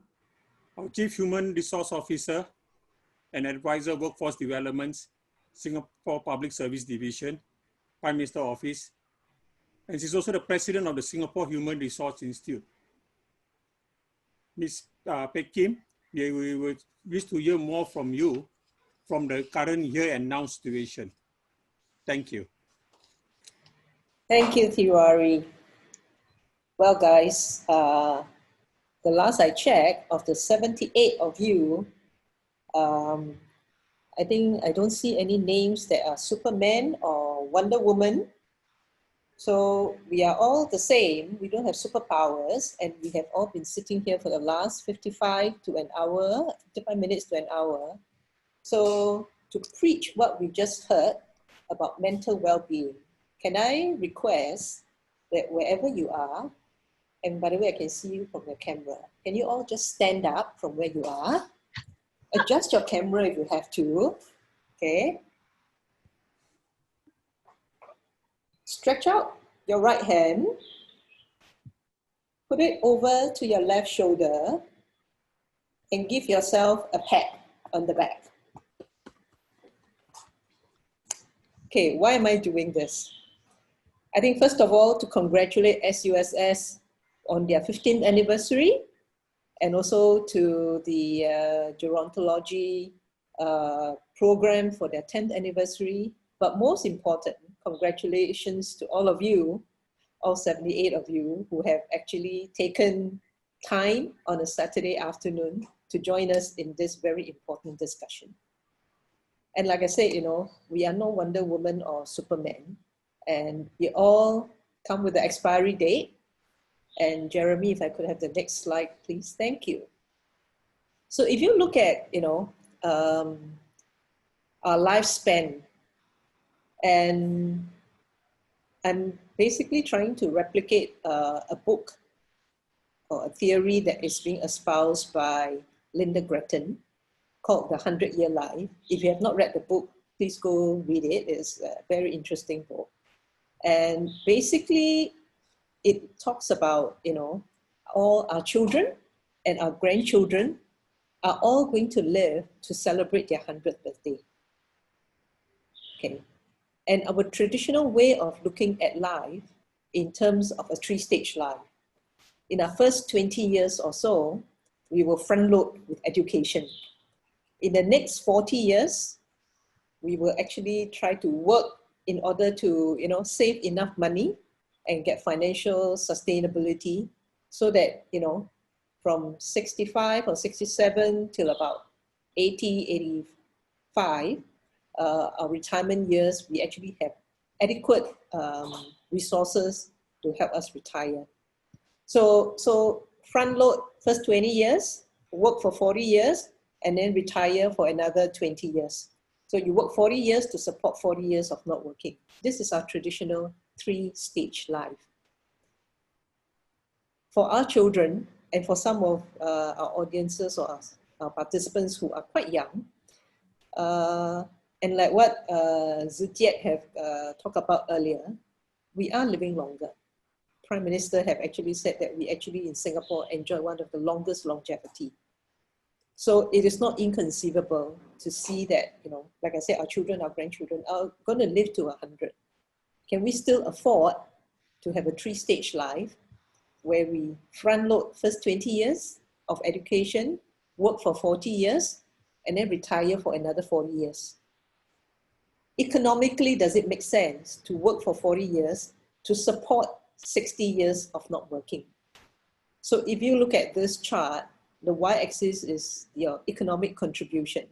our Chief Human Resource Officer and Advisor Workforce Development, Singapore Public Service Division, Prime Minister Office, and she's also the President of the Singapore Human Resource Institute. Ms. Pek Kim, we would wish to hear more from you from the current here and now situation. Thank you. Thank you, Tiwari. Well, guys, the last I checked, of the 78 of you, I think I don't see any names that are Superman or Wonder Woman. So we are all the same. We don't have superpowers, and we have all been sitting here for the last 55 to an hour, 55 minutes to an hour. So to preach what we just heard about mental well-being, can I request that wherever you are, and by the way, I can see you from your camera, can you all just stand up from where you are? Adjust your camera if you have to, okay? Stretch out your right hand, put it over to your left shoulder, and give yourself a pat on the back. Okay, why am I doing this? I think first of all, to congratulate SUSS on their 15th anniversary, and also to the gerontology program for their 10th anniversary. But most important, congratulations to all of you, all 78 of you who have actually taken time on a Saturday afternoon to join us in this very important discussion. And like I said, you know, we are no Wonder Woman or Superman, and we all come with the expiry date. And Jeremy, if I could have the next slide, please. Thank you. So if you look at, you know, our lifespan, and I'm basically trying to replicate a book or a theory that is being espoused by Linda Gretton called The 100-Year Life. If you have not read the book, please go read it. It's a very interesting book. And basically, it talks about, you know, all our children and our grandchildren are all going to live to celebrate their 100th birthday. Okay. And our traditional way of looking at life in terms of a 3-stage life. In our first 20 years or so, we will front load with education. In the next 40 years, we will actually try to work in order to, you know, save enough money and get financial sustainability so that, you know, from 65 or 67 till about 80, 85, our retirement years, we actually have adequate resources to help us retire. So front load first 20 years, work for 40 years, and then retire for another 20 years. So you work 40 years to support 40 years of not working. This is our traditional 3-stage life. For our children, and for some of our audiences or our participants who are quite young, and like what Zitiet have talked about earlier, we are living longer. Prime Minister have actually said that we actually in Singapore enjoy one of the longest longevity. So it is not inconceivable to see that, you know, like I said, our children, our grandchildren are going to live to 100. Can we still afford to have a 3-stage life where we front load first 20 years of education, work for 40 years, and then retire for another 40 years? Economically, does it make sense to work for 40 years to support 60 years of not working? So if you look at this chart, the y-axis is your economic contribution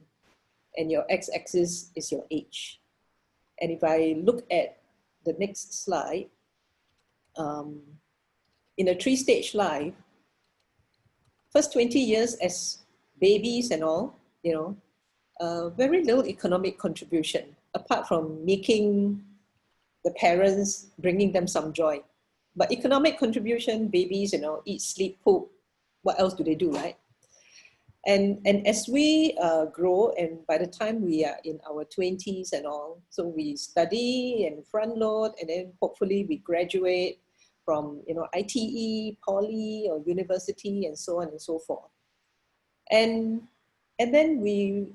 and your x-axis is your age. And if I look at the next slide, in a 3-stage life, first 20 years as babies and all, you know, very little economic contribution apart from making the parents, bringing them some joy. But economic contribution, babies, you know, eat, sleep, poop, what else do they do, right? And as we grow, and by the time we are in our 20s and all, so we study and front load, and then hopefully we graduate from, you know, ITE, poly, or university, and so on and so forth. And then we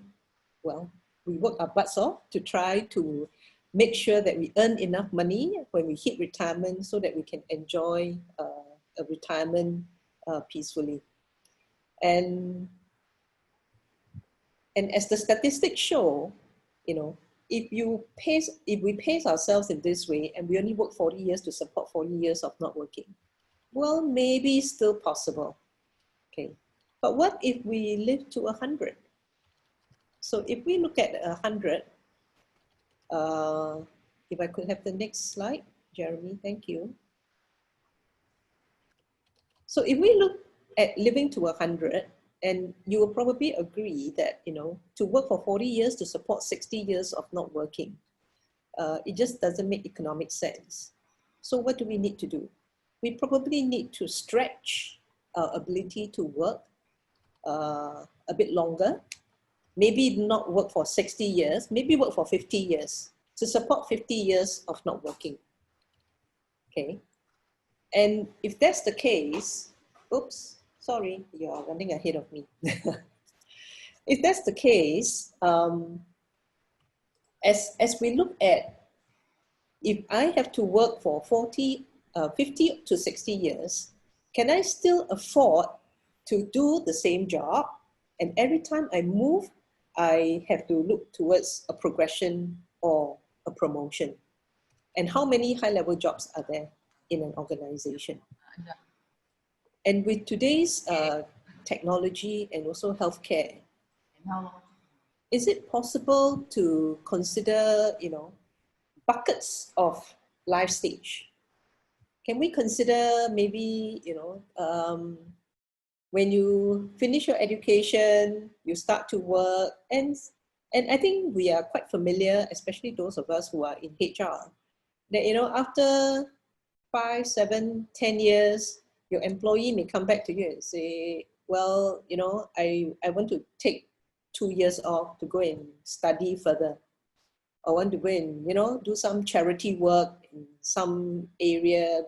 work our butts off to try to make sure that we earn enough money when we hit retirement so that we can enjoy a retirement peacefully. And as the statistics show, you know, if we pace ourselves in this way and we only work 40 years to support 40 years of not working, well, maybe still possible, okay? But what if we live to 100? So if we look at 100, if I could have the next slide, Jeremy, thank you. So if we look at living to 100, and you will probably agree that, you know, to work for 40 years to support 60 years of not working, it just doesn't make economic sense. So what do we need to do? We probably need to stretch our ability to work a bit longer. Maybe not work for 60 years, maybe work for 50 years to support 50 years of not working. Okay. And if that's the case, oops, sorry, you are running ahead of me. If that's the case, as we look at, if I have to work for 50 to 60 years, can I still afford to do the same job? And every time I move, I have to look towards a progression or a promotion. And how many high-level jobs are there in an organization? And with today's technology and also healthcare, is it possible to consider, you know, buckets of life stage? Can we consider maybe, you know, when you finish your education, you start to work, and I think we are quite familiar, especially those of us who are in HR, that, you know, after 5, 7, 10 years, your employee may come back to you and say, well, you know, I want to take 2 years off to go and study further. I want to go and, you know, do some charity work in some area,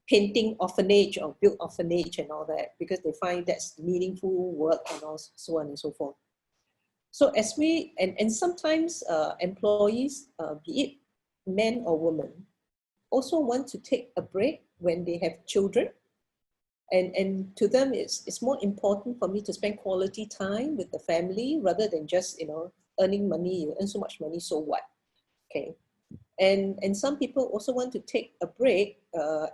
painting orphanage or build orphanage and all that, because they find that's meaningful work and also so on and so forth. So as we, and sometimes employees, be it men or women, also want to take a break when they have children. And to them, it's more important for me to spend quality time with the family rather than just, you know, earning money. You earn so much money, so what? Okay. And some people also want to take a break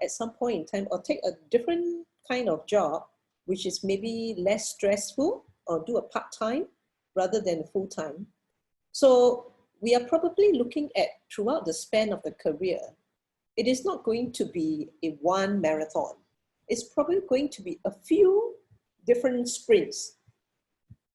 at some point in time, or take a different kind of job, which is maybe less stressful, or do a part-time rather than full-time. So we are probably looking at, throughout the span of the career, it is not going to be a one marathon. It's probably going to be a few different sprints,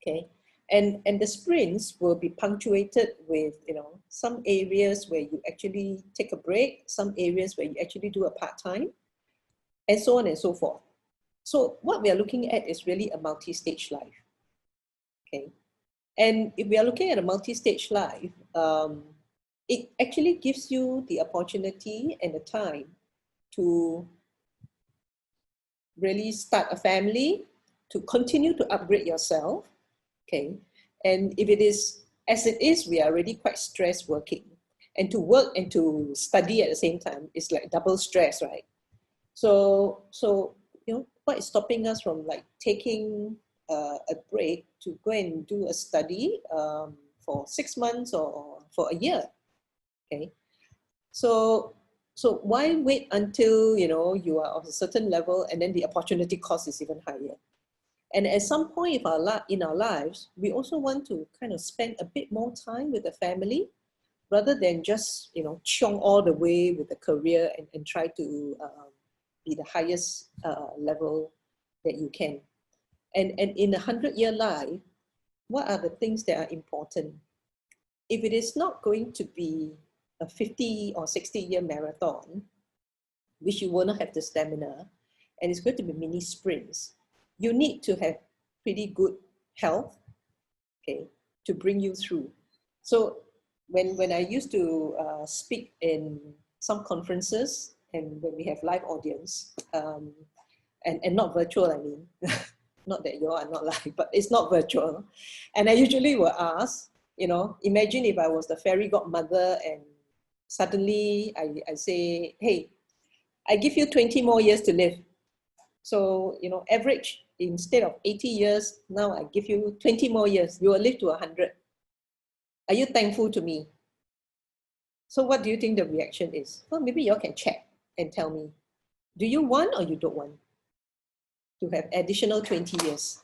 okay? And the sprints will be punctuated with, you know, some areas where you actually take a break, some areas where you actually do a part-time, and so on and so forth. So what we are looking at is really a multi-stage life, okay? And if we are looking at a multi-stage life, it actually gives you the opportunity and the time to really start a family, to continue to upgrade yourself, okay? And if it is, as it is, we are already quite stressed working. And to work and to study at the same time is like double stress, right? So you know, what is stopping us from like taking a break to go and do a study for 6 months or for a year, okay? So why wait until, you know, you are of a certain level and then the opportunity cost is even higher? And at some point in our lives, we also want to kind of spend a bit more time with the family rather than just, you know, chiong all the way with the career and try to be the highest level that you can. And in a 100-year life, what are the things that are important? If it is not going to be a 50 or 60-year marathon, which you will not have the stamina, and it's going to be mini sprints, you need to have pretty good health, okay, to bring you through. So when I used to speak in some conferences, and when we have live audience, and not virtual, I mean, not that you all are not live, but it's not virtual. And I usually will ask, you know, imagine if I was the fairy godmother and suddenly I say, hey, I give you 20 more years to live. So, you know, average, instead of 80 years, now I give you 20 more years. You will live to 100. Are you thankful to me? So what do you think the reaction is? Well, maybe you all can check and tell me. Do you want or you don't want to have additional 20 years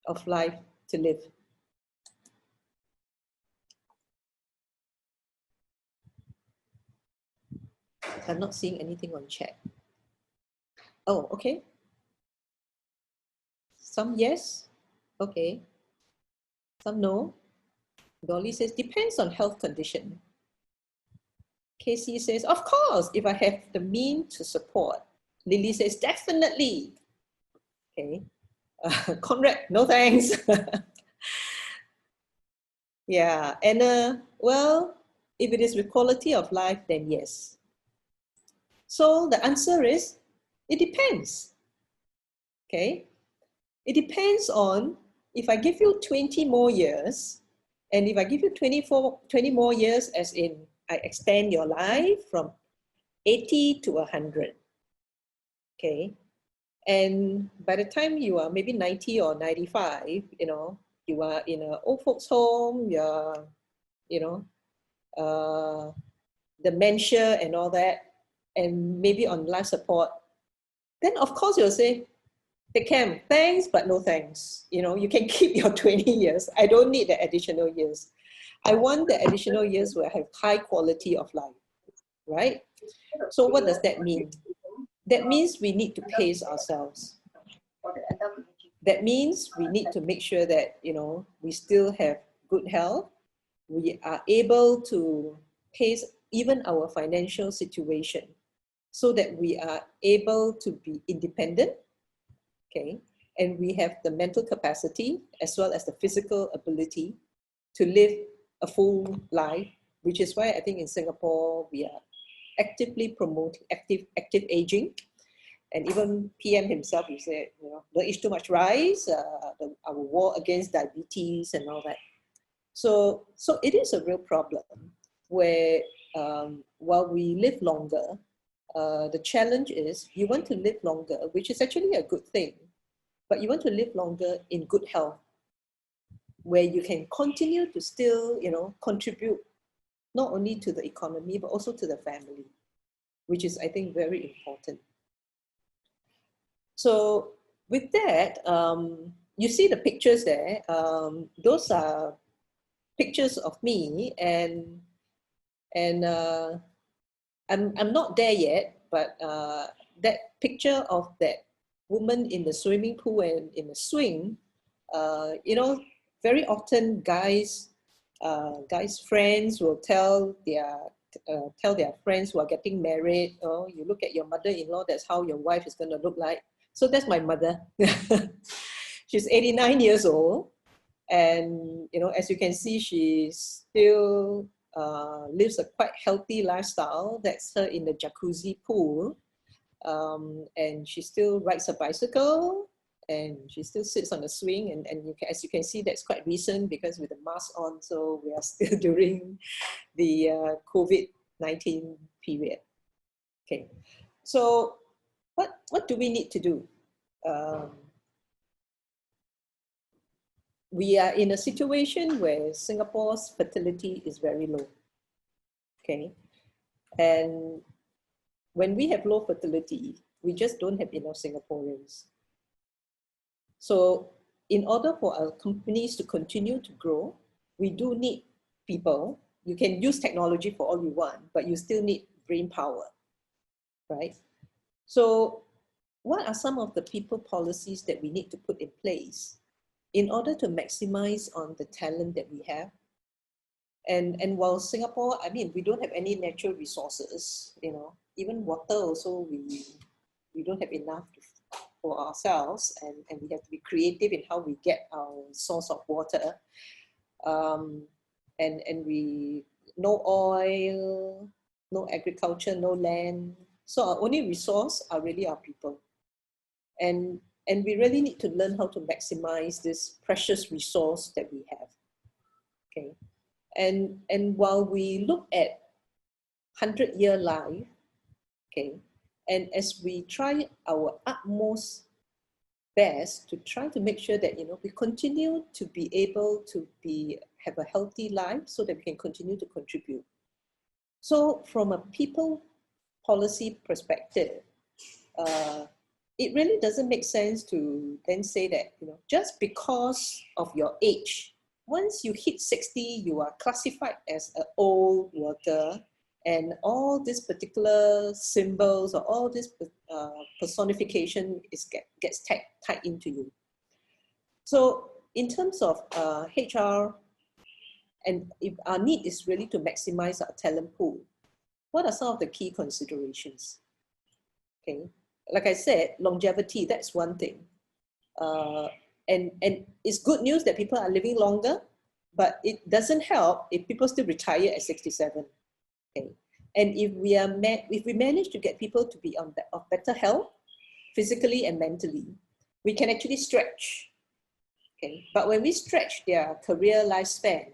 of life to live? I'm not seeing anything on chat. Oh, okay. Some yes, okay. Some no. Dolly says, depends on health condition. Casey says, of course, if I have the means to support. Lily says, definitely. Okay. Conrad, no thanks. Yeah, and well, if it is with quality of life, then yes. So the answer is, it depends. Okay. It depends on, if I give you 20 more years, and if I give you 20 more years, as in I extend your life from 80 to 100, okay? And by the time you are maybe 90 or 95, you know, you are in an old folks home, you're, you know, dementia and all that, and maybe on life support, then of course you'll say, Cam, thanks, but no thanks. You know, you can keep your 20 years. I don't need the additional years. I want the additional years where I have high quality of life, right? So what does that mean? That means we need to pace ourselves. That means we need to make sure that, you know, we still have good health. We are able to pace even our financial situation so that we are able to be independent, okay? And we have the mental capacity as well as the physical ability to live a full life, which is why I think in Singapore, we are actively promoting active aging. And even PM himself, he said, you know, don't eat too much rice, our war against diabetes and all that. So it is a real problem where while we live longer, the challenge is you want to live longer, which is actually a good thing, but you want to live longer in good health, where you can continue to still, you know, contribute not only to the economy, but also to the family, which is, I think, very important. So with that, you see the pictures there. Those are pictures of me, and I'm not there yet, but that picture of that woman in the swimming pool and in the swing, you know, very often guys' friends will tell their friends who are getting married, oh, you look at your mother-in-law, that's how your wife is going to look like. So that's my mother. She's 89 years old. And, you know, as you can see, she still lives a quite healthy lifestyle. That's her in the jacuzzi pool. And she still rides a bicycle, and she still sits on the swing. And as you can see, that's quite recent because with the mask on, so we are still during the COVID-19 period. Okay, so what do we need to do? We are in a situation where Singapore's fertility is very low, okay? And when we have low fertility, we just don't have enough Singaporeans. So in order for our companies to continue to grow, we do need people. You can use technology for all you want, but you still need brain power, right? So what are some of the people policies that we need to put in place in order to maximize on the talent that we have? And while Singapore, I mean, we don't have any natural resources, you know, even water also, we don't have enough for ourselves, and we have to be creative in how we get our source of water. And we, no oil, no agriculture, no land. So our only resource are really our people. And we really need to learn how to maximize this precious resource that we have, okay? And while we look at 100-year life, okay, and as we try our utmost best to try to make sure that, you know, we continue to be able to have a healthy life so that we can continue to contribute. So from a people policy perspective, it really doesn't make sense to then say that, you know, just because of your age, once you hit 60, you are classified as an old worker, And all these particular symbols or all this personification gets tied into you. So in terms of HR, and if our need is really to maximize our talent pool, what are some of the key considerations? Okay, like I said, longevity, that's one thing. And it's good news that people are living longer, but it doesn't help if people still retire at 67. Okay, and if we manage to get people to be of better health, physically and mentally, we can actually stretch. Okay, but when we stretch their career lifespan,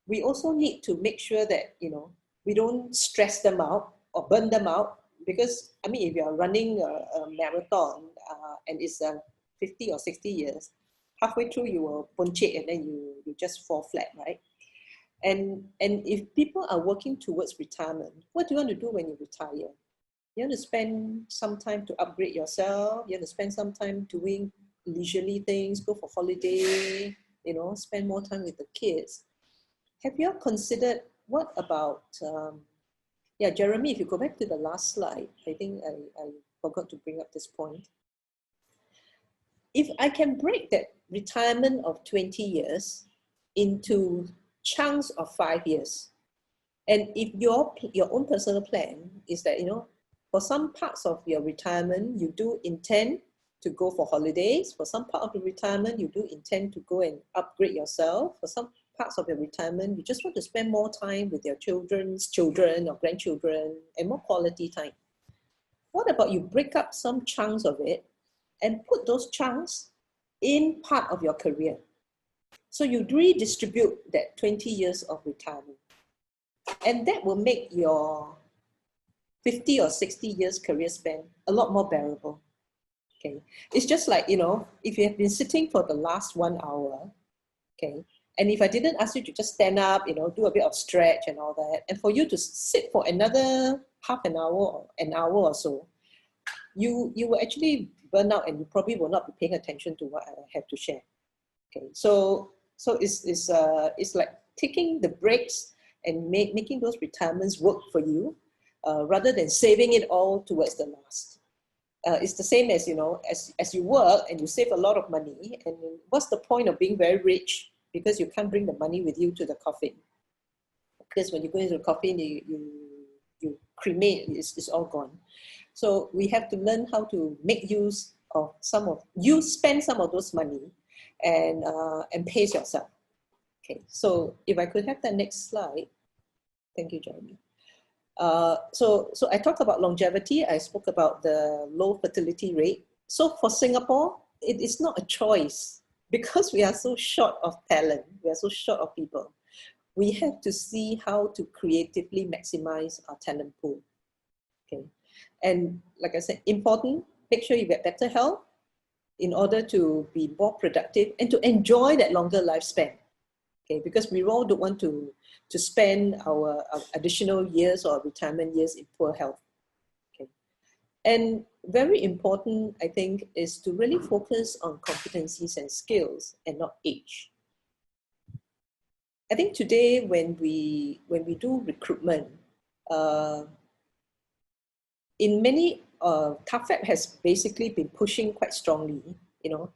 we also need to make sure that, you know, we don't stress them out or burn them out, because I mean, if you are running a marathon and it's 50 or 60 years, halfway through you will punctate and then you just fall flat, right? And if people are working towards retirement, what do you want to do when you retire? You want to spend some time to upgrade yourself. You want to spend some time doing leisurely things, go for holiday, you know, spend more time with the kids. Have you considered, what about, yeah, Jeremy, if you go back to the last slide, I think I forgot to bring up this point. If I can break that retirement of 20 years into chunks of 5 years, and if your own personal plan is that, you know, for some parts of your retirement, you do intend to go for holidays. For some part of the retirement, you do intend to go and upgrade yourself. For some parts of your retirement, you just want to spend more time with your children's children or grandchildren and more quality time. What about you break up some chunks of it and put those chunks in part of your career? So you redistribute that 20 years of retirement. And that will make your 50 or 60 years career span a lot more bearable. Okay, it's just like, you know, if you have been sitting for the last 1 hour, okay, and if I didn't ask you to just stand up, you know, do a bit of stretch and all that, and for you to sit for another half an hour or an hour or so, you will actually burn out and you probably will not be paying attention to what I have to share. Okay, so it's like taking the breaks and making those retirements work for you, rather than saving it all towards the last. It's the same as, you know, as you work and you save a lot of money, and what's the point of being very rich because you can't bring the money with you to the coffin? Because when you go into the coffin, you cremate, it's all gone. So we have to learn how to make use of spend some of those money and pace yourself. Okay, so if I could have the next slide. Thank you, Jeremy. So I talked about longevity. I spoke about the low fertility rate. So for Singapore, it is not a choice because we are so short of talent. We are so short of people. We have to see how to creatively maximize our talent pool. Okay, and like I said, important, make sure you get better health in order to be more productive and to enjoy that longer lifespan. Okay, because we all don't want to spend our additional years or retirement years in poor health. Okay, and very important, I think, is to really focus on competencies and skills and not age. I think today when we do recruitment, in many, TAFEP has basically been pushing quite strongly, you know,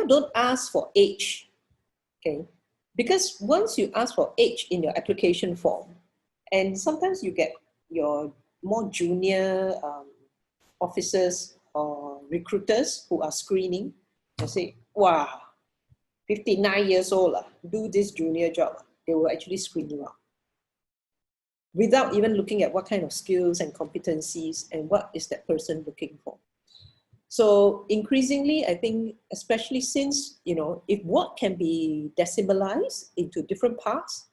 don't ask for age, okay? Because once you ask for age in your application form, and sometimes you get your more junior officers or recruiters who are screening, they say, wow, 59 years old, do this junior job. They will actually screen you out without even looking at what kind of skills and competencies and what is that person looking for. So increasingly, I think, especially since, you know, if work can be decimalized into different parts,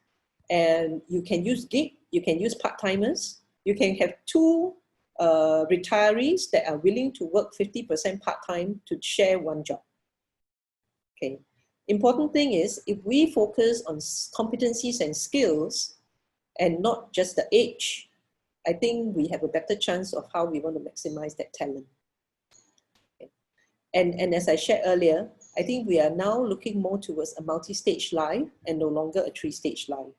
and you can use gig, you can use part-timers, you can have two retirees that are willing to work 50% part-time to share one job. Okay. Important thing is, if we focus on competencies and skills and not just the age, I think we have a better chance of how we want to maximize that talent. Okay. And as I shared earlier, I think we are now looking more towards a multi-stage life and no longer a three-stage life.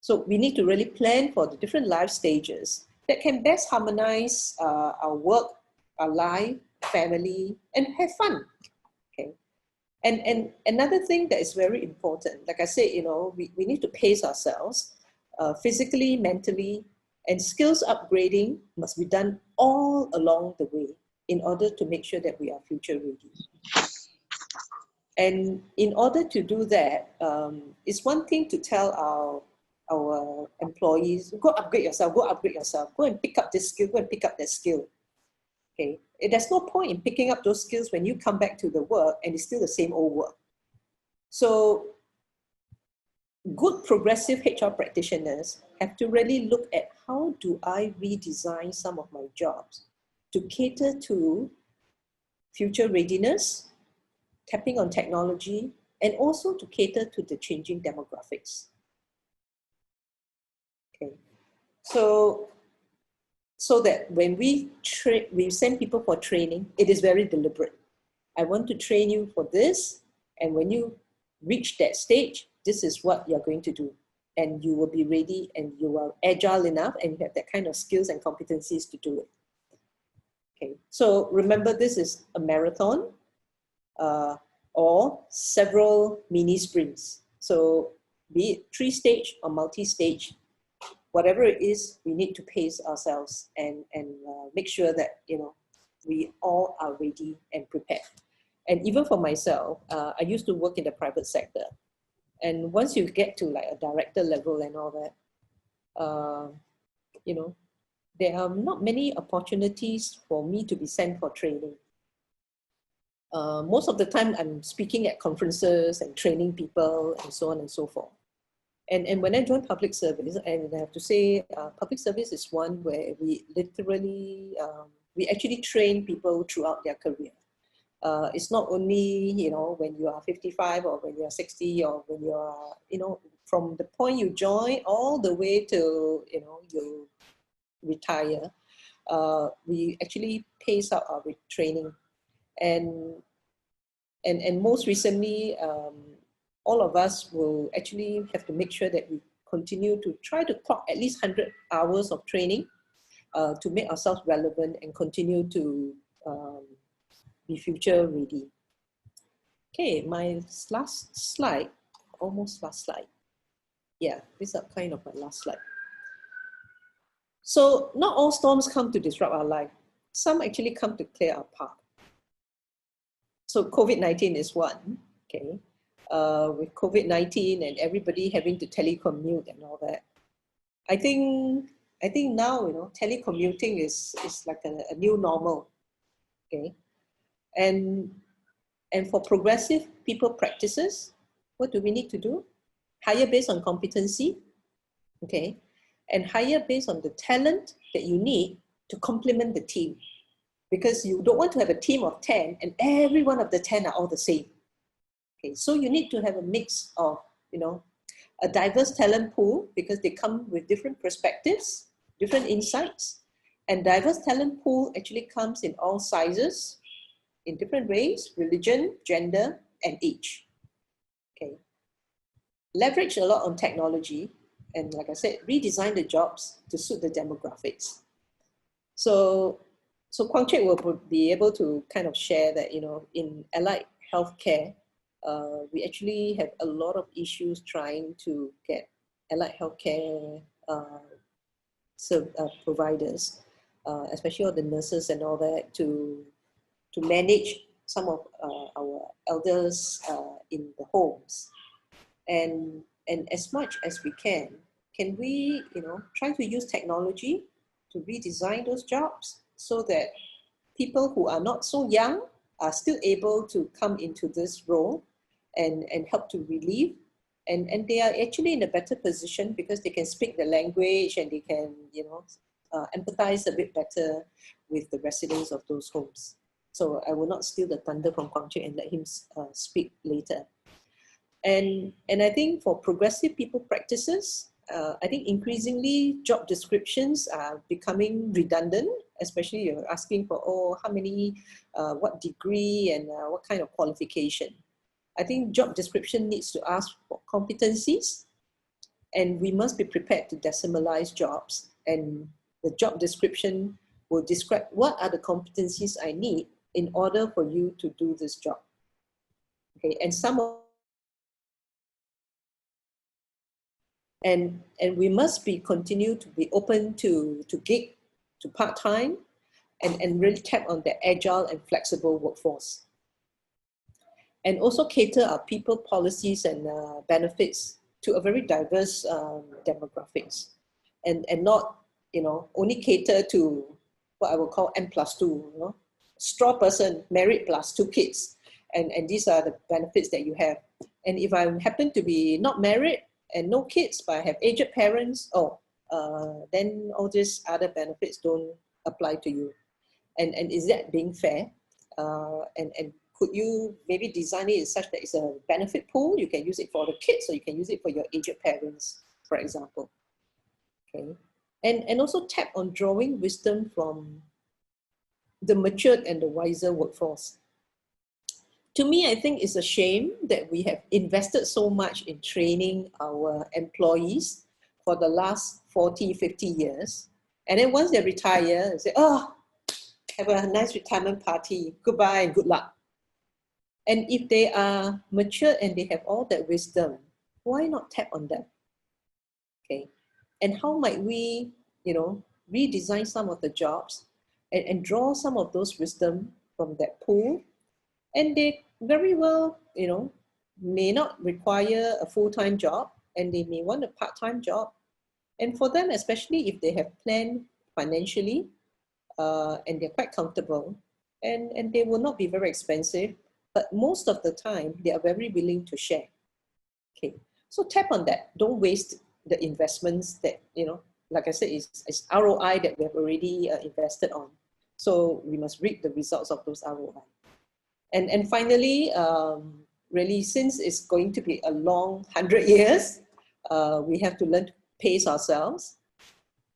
So we need to really plan for the different life stages that can best harmonize our work, our life, family, and have fun. Okay. And another thing that is very important, like I said, you know, we need to pace ourselves physically, mentally, and skills upgrading must be done all along the way in order to make sure that we are future ready. And in order to do that, it's one thing to tell our employees, go upgrade yourself, go and pick up this skill, go and pick up that skill. Okay, there's no point in picking up those skills when you come back to the work and it's still the same old work. So good progressive HR practitioners have to really look at how do I redesign some of my jobs to cater to future readiness, tapping on technology, and also to cater to the changing demographics. Okay, so that when we send people for training, it is very deliberate. I want to train you for this, and when you reach that stage, this is what you're going to do. And you will be ready, and you are agile enough, and you have that kind of skills and competencies to do it. Okay, so remember, this is a marathon or several mini sprints. So be it 3-stage or multi-stage, whatever it is, we need to pace ourselves and make sure that, you know, we all are ready and prepared. And even for myself, I used to work in the private sector. And once you get to like a director level and all that, you know, there are not many opportunities for me to be sent for training. Most of the time I'm speaking at conferences and training people and so on and so forth. And when I joined public service, and I have to say, public service is one where we literally, we actually train people throughout their career. It's not only, you know, when you are 55 or when you are 60 or when you are, you know, from the point you join all the way to, you know, you retire, we actually pace out our training. And most recently, all of us will actually have to make sure that we continue to try to clock at least 100 hours of training to make ourselves relevant and continue to be future ready. Okay, my last slide, almost last slide. Yeah, these are kind of my last slide. So not all storms come to disrupt our life. Some actually come to clear our path. So COVID-19 is one, okay? With COVID-19 and everybody having to telecommute and all that. I think now, you know, telecommuting is like a new normal, okay? And for progressive people practices, what do we need to do? Hire based on competency, okay? And hire based on the talent that you need to complement the team. Because you don't want to have a team of 10 and every one of the 10 are all the same. Okay, so you need to have a mix of, you know, a diverse talent pool because they come with different perspectives, different insights. And diverse talent pool actually comes in all sizes, in different ways, religion, gender, and age. Okay. Leverage a lot on technology. And like I said, redesign the jobs to suit the demographics. So Kwang Chek will be able to kind of share that, you know, in allied healthcare, we actually have a lot of issues trying to get allied healthcare providers, especially all the nurses and all that, to manage some of our elders in the homes. And as much as we can we, you know, try to use technology to redesign those jobs so that people who are not so young are still able to come into this role and help to relieve. And they are actually in a better position because they can speak the language and they can, you know, empathize a bit better with the residents of those homes. So I will not steal the thunder from Kwang Chek and let him speak later. And I think for progressive people practices, I think increasingly job descriptions are becoming redundant, especially you're asking for, oh, how many, what degree and what kind of qualification. I think job description needs to ask for competencies, And we must be prepared to decimalize jobs, and the job description will describe what are the competencies I need in order for you to do this job. Okay, and we must continue to be open to gig, to part-time, and really tap on the agile and flexible workforce. And also cater our people policies and benefits to a very diverse demographics, and not, you know, only cater to what I will call M+2, you know, straw person, married plus 2 kids, and these are the benefits that you have. And if I happen to be not married and no kids, but I have aged parents, then all these other benefits don't apply to you. And is that being fair? And could you maybe design it such that it's a benefit pool? You can use it for the kids, or you can use it for your aged parents, for example. Okay, and also tap on drawing wisdom from the matured and the wiser workforce. To me, I think it's a shame that we have invested so much in training our employees for the last 40, 50 years. And then once they retire, they say, oh, have a nice retirement party, goodbye and good luck. And if they are mature and they have all that wisdom, why not tap on them? Okay, and how might we, you know, redesign some of the jobs and draw some of those wisdom from that pool? And they very well, you know, may not require a full-time job, and they may want a part-time job. And for them, especially if they have planned financially, and they're quite comfortable, and they will not be very expensive, but most of the time they are very willing to share. Okay, so tap on that. Don't waste the investments that, you know, like I said, it's ROI that we have already invested on. So we must reap the results of those ROI. And finally, really, since it's going to be a long 100 years, we have to learn to pace ourselves,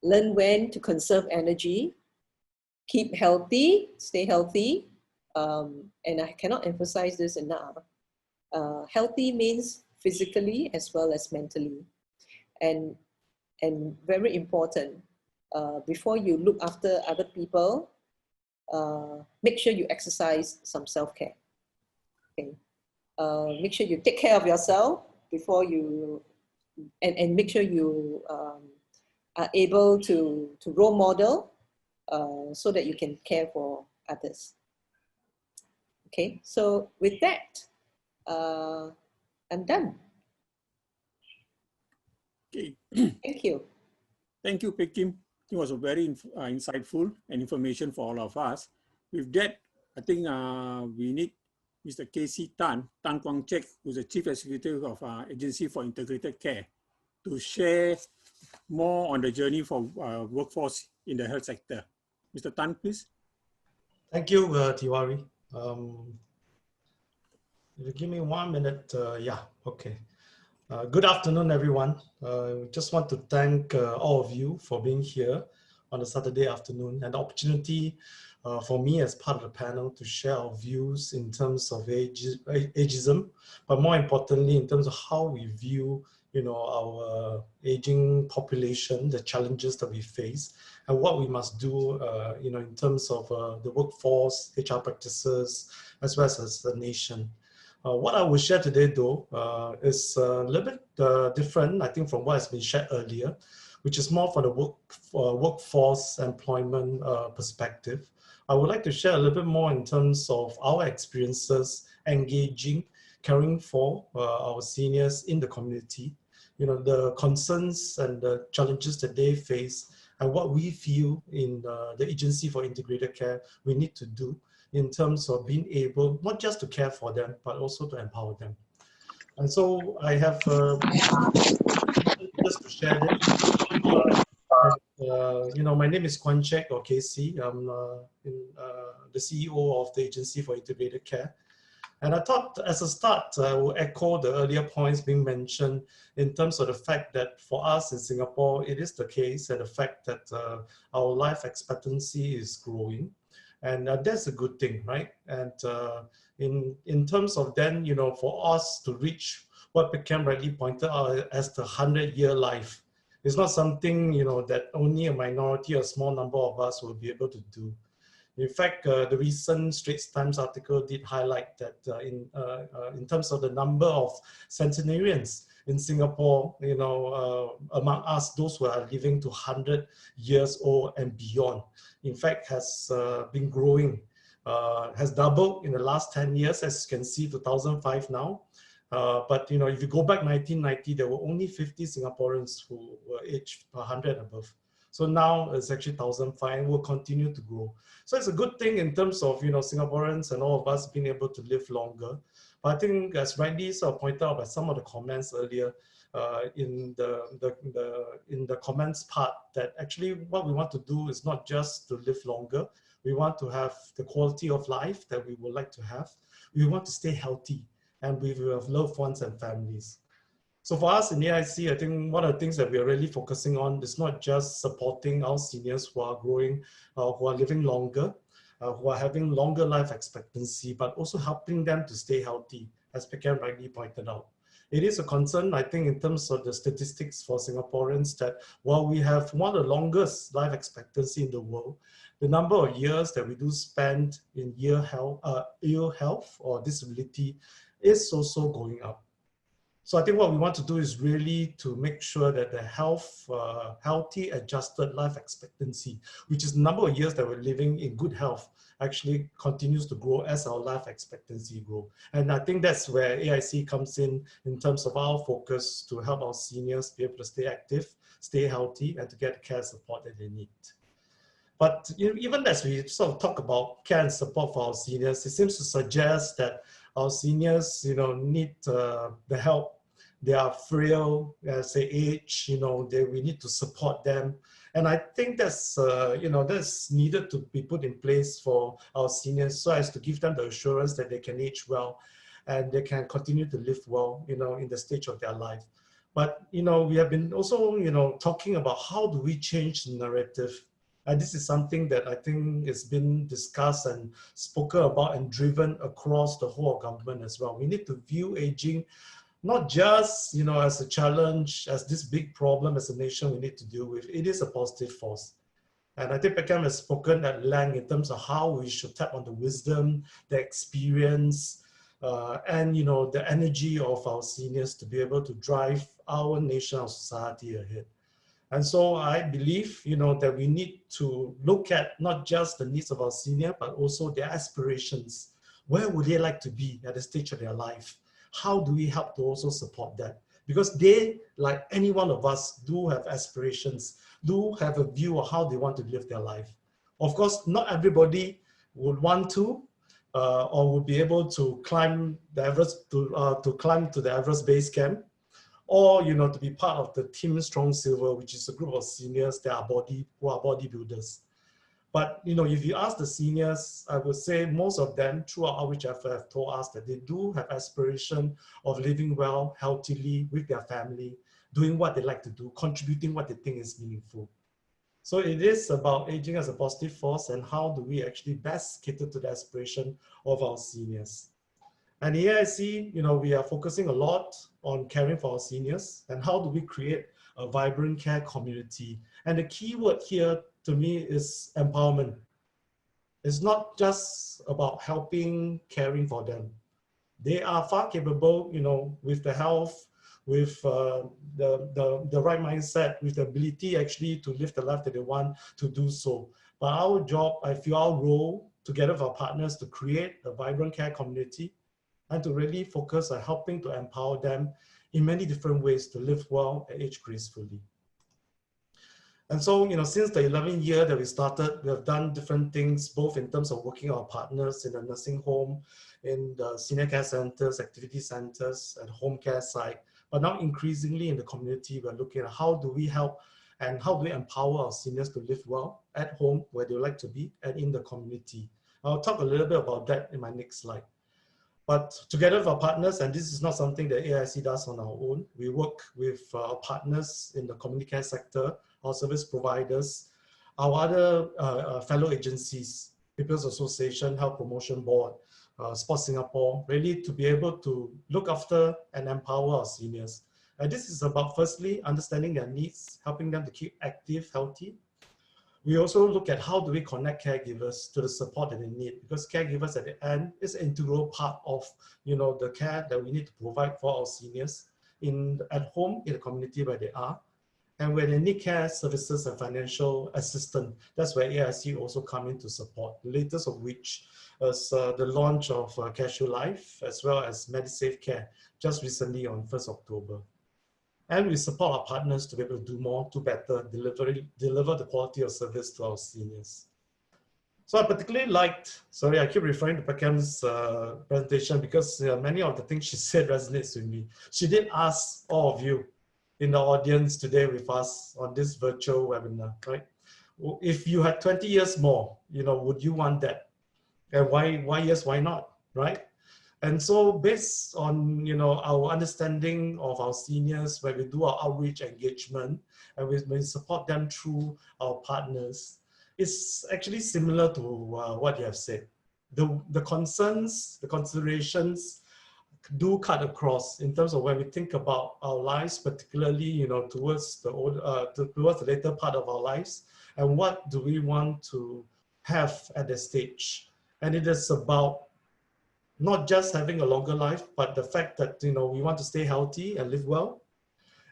learn when to conserve energy, keep healthy, stay healthy. And I cannot emphasize this enough. Healthy means physically as well as mentally. And very important, before you look after other people, make sure you exercise some self-care. Okay. Make sure you take care of yourself before you, and make sure you are able to role model so that you can care for others. Okay, so with that, I'm done. Okay. Thank you. Thank you, Pek Kim. It was a very insightful and information for all of us. With that, I think we need Mr. K.C. Tan Kwang Chek, who's the Chief Executive of Agency for Integrated Care, to share more on the journey for workforce in the health sector. Mr. Tan, please. Thank you, Tiwari. Give me 1 minute. Yeah, okay. Good afternoon, everyone. Just want to thank all of you for being here on a Saturday afternoon, and the opportunity for me as part of the panel to share our views in terms of ageism, but more importantly, in terms of how we view, you know, our aging population, the challenges that we face, and what we must do, you know, in terms of the workforce, HR practices, as well as the nation. What I will share today, though, is a little bit different, I think, from what has been shared earlier, which is more from the workforce employment perspective. I would like to share a little bit more in terms of our experiences engaging, caring for our seniors in the community, you know, the concerns and the challenges that they face, and what we feel in the Agency for Integrated Care we need to do in terms of being able not just to care for them, but also to empower them. And so I have just to share this. You know, my name is Kwang Chek, or KC. I'm the CEO of the Agency for Integrated Care. And I thought as a start, I will echo the earlier points being mentioned in terms of the fact that for us in Singapore, it is the case, and the fact that our life expectancy is growing. And that's a good thing, right? And in terms of then, you know, for us to reach what Pekam rightly pointed out as the 100-year life. It's not something, that only a minority, a small number of us will be able to do. In fact, the recent Straits Times article did highlight that in terms of the number of centenarians in Singapore, among us, those who are living to 100 years old and beyond, in fact, has been growing, has doubled in the last 10 years, as you can see, 2005 now. But if you go back 1990, there were only 50 Singaporeans who were aged 100 and above. So now it's actually 1,005 and will continue to grow. So it's a good thing in terms of Singaporeans and all of us being able to live longer. But I think, as rightly sort of pointed out by some of the comments earlier in the comments part, that actually what we want to do is not just to live longer. We want to have the quality of life that we would like to have. We want to stay healthy, and we will have loved ones and families. So for us in AIC, I think one of the things that we are really focusing on is not just supporting our seniors who are growing, who are living longer, who are having longer life expectancy, but also helping them to stay healthy, as Pekam rightly pointed out. It is a concern, I think, in terms of the statistics for Singaporeans, that while we have one of the longest life expectancy in the world, the number of years that we do spend in ill health or disability is also going up. So I think what we want to do is really to make sure that the healthy adjusted life expectancy, which is the number of years that we're living in good health, actually continues to grow as our life expectancy grow. And I think that's where AIC comes in terms of our focus to help our seniors be able to stay active, stay healthy, and to get the care support that they need. But even as we sort of talk about care and support for our seniors, it seems to suggest that our seniors, need the help. They are frail as they age. We need to support them, and I think that's that's needed to be put in place for our seniors, so as to give them the assurance that they can age well, and they can continue to live well, in the stage of their life. But we have been also talking about how do we change the narrative. And this is something that I think has been discussed and spoken about and driven across the whole of government as well. We need to view aging not just as a challenge, as this big problem as a nation we need to deal with. It is a positive force. And I think Pekam has spoken at length in terms of how we should tap on the wisdom, the experience, and the energy of our seniors to be able to drive our nation, our society ahead. And so I believe, that we need to look at not just the needs of our senior, but also their aspirations. Where would they like to be at the stage of their life? How do we help to also support that? Because they, like any one of us, do have aspirations, do have a view of how they want to live their life. Of course, not everybody would want to, or would be able to climb the Everest, to climb to the Everest base camp, or to be part of the Team Strong Silver, which is a group of seniors that are who are bodybuilders. But if you ask the seniors, I would say most of them, through our outreach effort, have told us that they do have aspiration of living well, healthily with their family, doing what they like to do, contributing what they think is meaningful. So it is about aging as a positive force, and how do we actually best cater to the aspiration of our seniors. And here I see, we are focusing a lot on caring for our seniors, and how do we create a vibrant care community. And the key word here to me is empowerment. It's not just about helping, caring for them. They are far capable, with the health, with the right mindset, with the ability actually to live the life that they want to do so. But our job, I feel our role, together with our partners, to create a vibrant care community, and to really focus on helping to empower them in many different ways to live well and age gracefully. And so, since the 11th year that we started, we have done different things, both in terms of working with our partners in the nursing home, in the senior care centers, activity centers, and home care side. But now increasingly in the community, we're looking at how do we help and how do we empower our seniors to live well at home, where they would like to be, and in the community. I'll talk a little bit about that in my next slide. But together with our partners, and this is not something that AIC does on our own, we work with our partners in the community care sector, our service providers, our other fellow agencies, People's Association, Health Promotion Board, Sport Singapore, really to be able to look after and empower our seniors. And this is about, firstly, understanding their needs, helping them to keep active, healthy. We also look at how do we connect caregivers to the support that they need, because caregivers at the end is an integral part of, you know, the care that we need to provide for our seniors at home, in the community where they are. And when they need care services and financial assistance, that's where AIC also come in to support, the latest of which is the launch of Cashew Life, as well as MediSafe Care, just recently on 1st October. And we support our partners to be able to do more, do better, deliver the quality of service to our seniors. So I particularly liked, sorry, I keep referring to Pekem's presentation because many of the things she said resonates with me. She did ask all of you in the audience today with us on this virtual webinar, right? If you had 20 years more, you know, would you want that? And why yes, why not, right? And so based on, you know, our understanding of our seniors, when we do our outreach engagement and we support them through our partners, it's actually similar to what you have said. The concerns, the considerations do cut across in terms of when we think about our lives, particularly, you know, towards the later part of our lives, and what do we want to have at this stage. And it is about not just having a longer life, but the fact that, you know, we want to stay healthy and live well.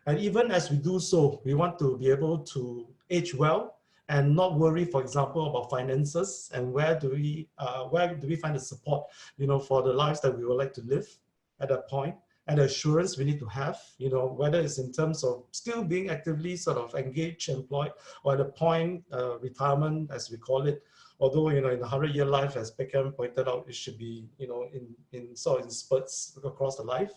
And even as we do so, we want to be able to age well and not worry, for example, about finances and where do we find the support, you know, for the lives that we would like to live at that point, and the assurance we need to have, you know, whether it's in terms of still being actively sort of engaged, employed, or at the point retirement, as we call it. Although, you know, in the 100-year life, as Beckham pointed out, it should be, you know, in spurts across the life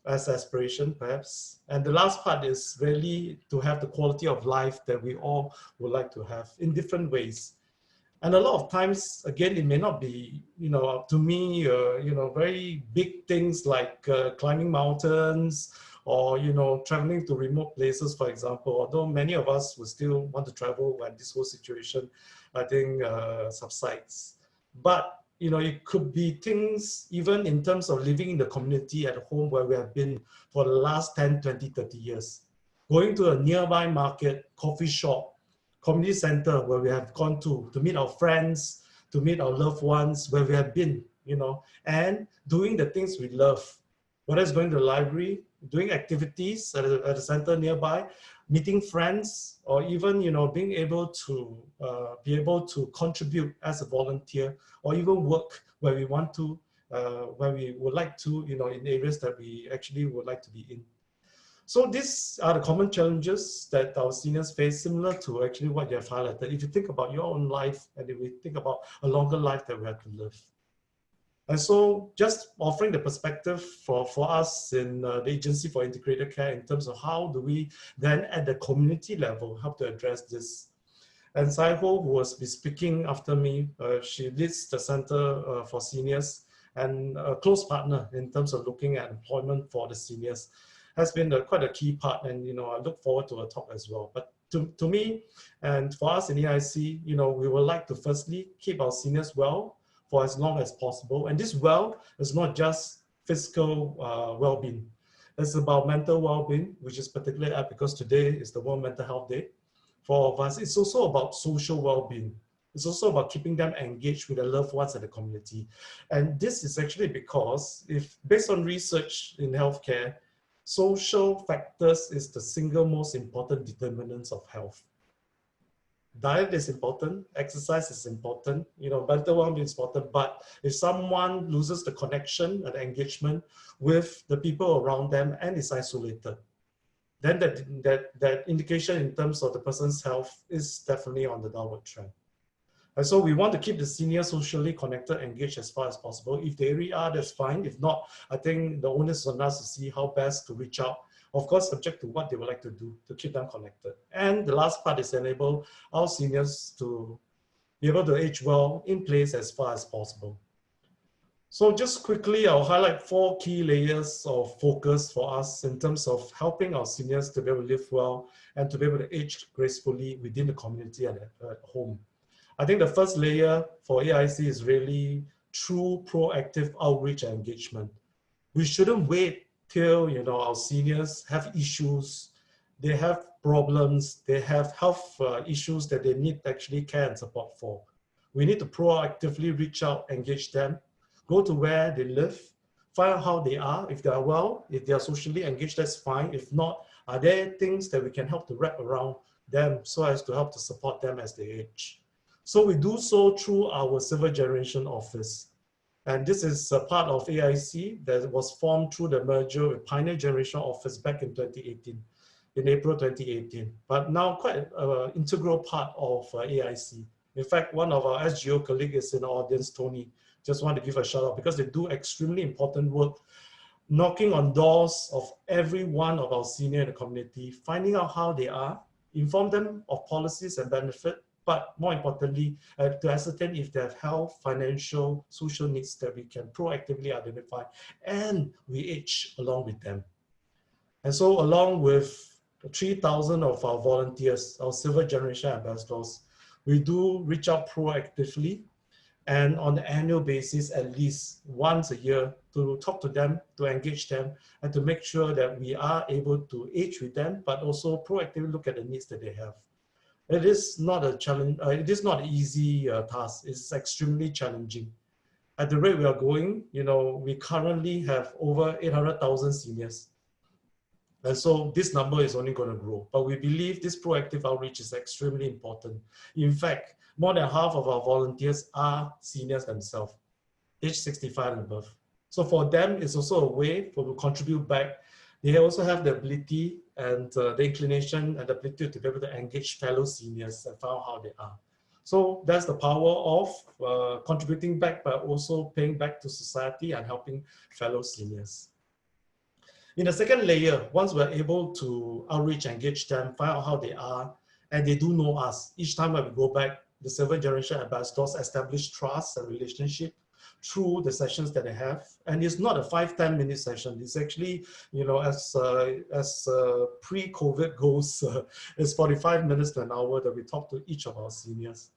as aspiration, perhaps. And the last part is really to have the quality of life that we all would like to have in different ways. And a lot of times, again, it may not be, you know, to me, you know, very big things like climbing mountains or, you know, traveling to remote places, for example, although many of us will still want to travel when this whole situation, I think, subsides. But, you know, it could be things even in terms of living in the community at home where we have been for the last 10, 20, 30 years. Going to a nearby market, coffee shop, community center where we have gone to meet our friends, to meet our loved ones, where we have been, you know, and doing the things we love, whether it's going to the library, doing activities at a center nearby, meeting friends, or even, you know, being able to contribute as a volunteer, or even work where we want to, where we would like to, you know, in areas that we actually would like to be in. So these are the common challenges that our seniors face, similar to actually what you have highlighted. If you think about your own life, and if we think about a longer life that we have to live. And so just offering the perspective for us in the Agency for Integrated Care in terms of how do we then at the community level help to address this. And Sai Ho, who was speaking after me, she leads the Center for Seniors and a close partner in terms of looking at employment for the seniors. Has been quite a key part, and, you know, I look forward to a talk as well. But to me and for us in EIC, you know, we would like to firstly keep our seniors well for as long as possible. And this well is not just physical well-being. It's about mental well-being, which is particularly apt because today is the World Mental Health Day for all of us. It's also about social well-being. It's also about keeping them engaged with their loved ones and the community. And this is actually because, if based on research in healthcare, social factors is the single most important determinants of health. Diet is important, exercise is important, you know, mental well-being is important, but if someone loses the connection and engagement with the people around them and is isolated, then that indication in terms of the person's health is definitely on the downward trend. And so we want to keep the senior socially connected, engaged as far as possible. If they really are, that's fine. If not, I think the onus is on us to see how best to reach out, of course, subject to what they would like to do to keep them connected. And the last part is enable our seniors to be able to age well in place as far as possible. So just quickly, I'll highlight 4 key layers of focus for us in terms of helping our seniors to be able to live well and to be able to age gracefully within the community and at home. I think the first layer for AIC is really through proactive outreach and engagement. We shouldn't wait till, you know, our seniors have issues, they have problems, they have health issues that they need actually care and support for. We need to proactively reach out, engage them, go to where they live, find out how they are. If they are well, if they are socially engaged, that's fine. If not, are there things that we can help to wrap around them so as to help to support them as they age? So we do so through our Silver Generation Office. And this is a part of AIC that was formed through the merger with Pioneer Generation Office back in 2018, in April 2018, but now quite an integral part of AIC. In fact, one of our SGO colleagues is in the audience, Tony. Just want to give a shout out because they do extremely important work, knocking on doors of every one of our senior in the community, finding out how they are, inform them of policies and benefit, but more importantly, to ascertain if they have health, financial, social needs that we can proactively identify, and we age along with them. And so along with 3,000 of our volunteers, our Silver Generation Ambassadors, we do reach out proactively and on an annual basis, at least once a year, to talk to them, to engage them, and to make sure that we are able to age with them, but also proactively look at the needs that they have. It is not a challenge, it is not an easy task, it's extremely challenging. At the rate we are going, you know, we currently have over 800,000 seniors. And so this number is only going to grow, but we believe this proactive outreach is extremely important. In fact, more than half of our volunteers are seniors themselves, age 65 and above. So for them, it's also a way to contribute back. They also have the ability and the inclination and the ability to be able to engage fellow seniors and find out how they are. So that's the power of contributing back, but also paying back to society and helping fellow seniors. In the second layer, once we're able to outreach, engage them, find out how they are, and they do know us, each time when we go back, the Silver Generation Ambassadors establish trust and relationship through the sessions that they have. And it's not a 5-10 minute session. It's actually, you know, as pre-COVID goes, it's 45 minutes to an hour that we talk to each of our seniors.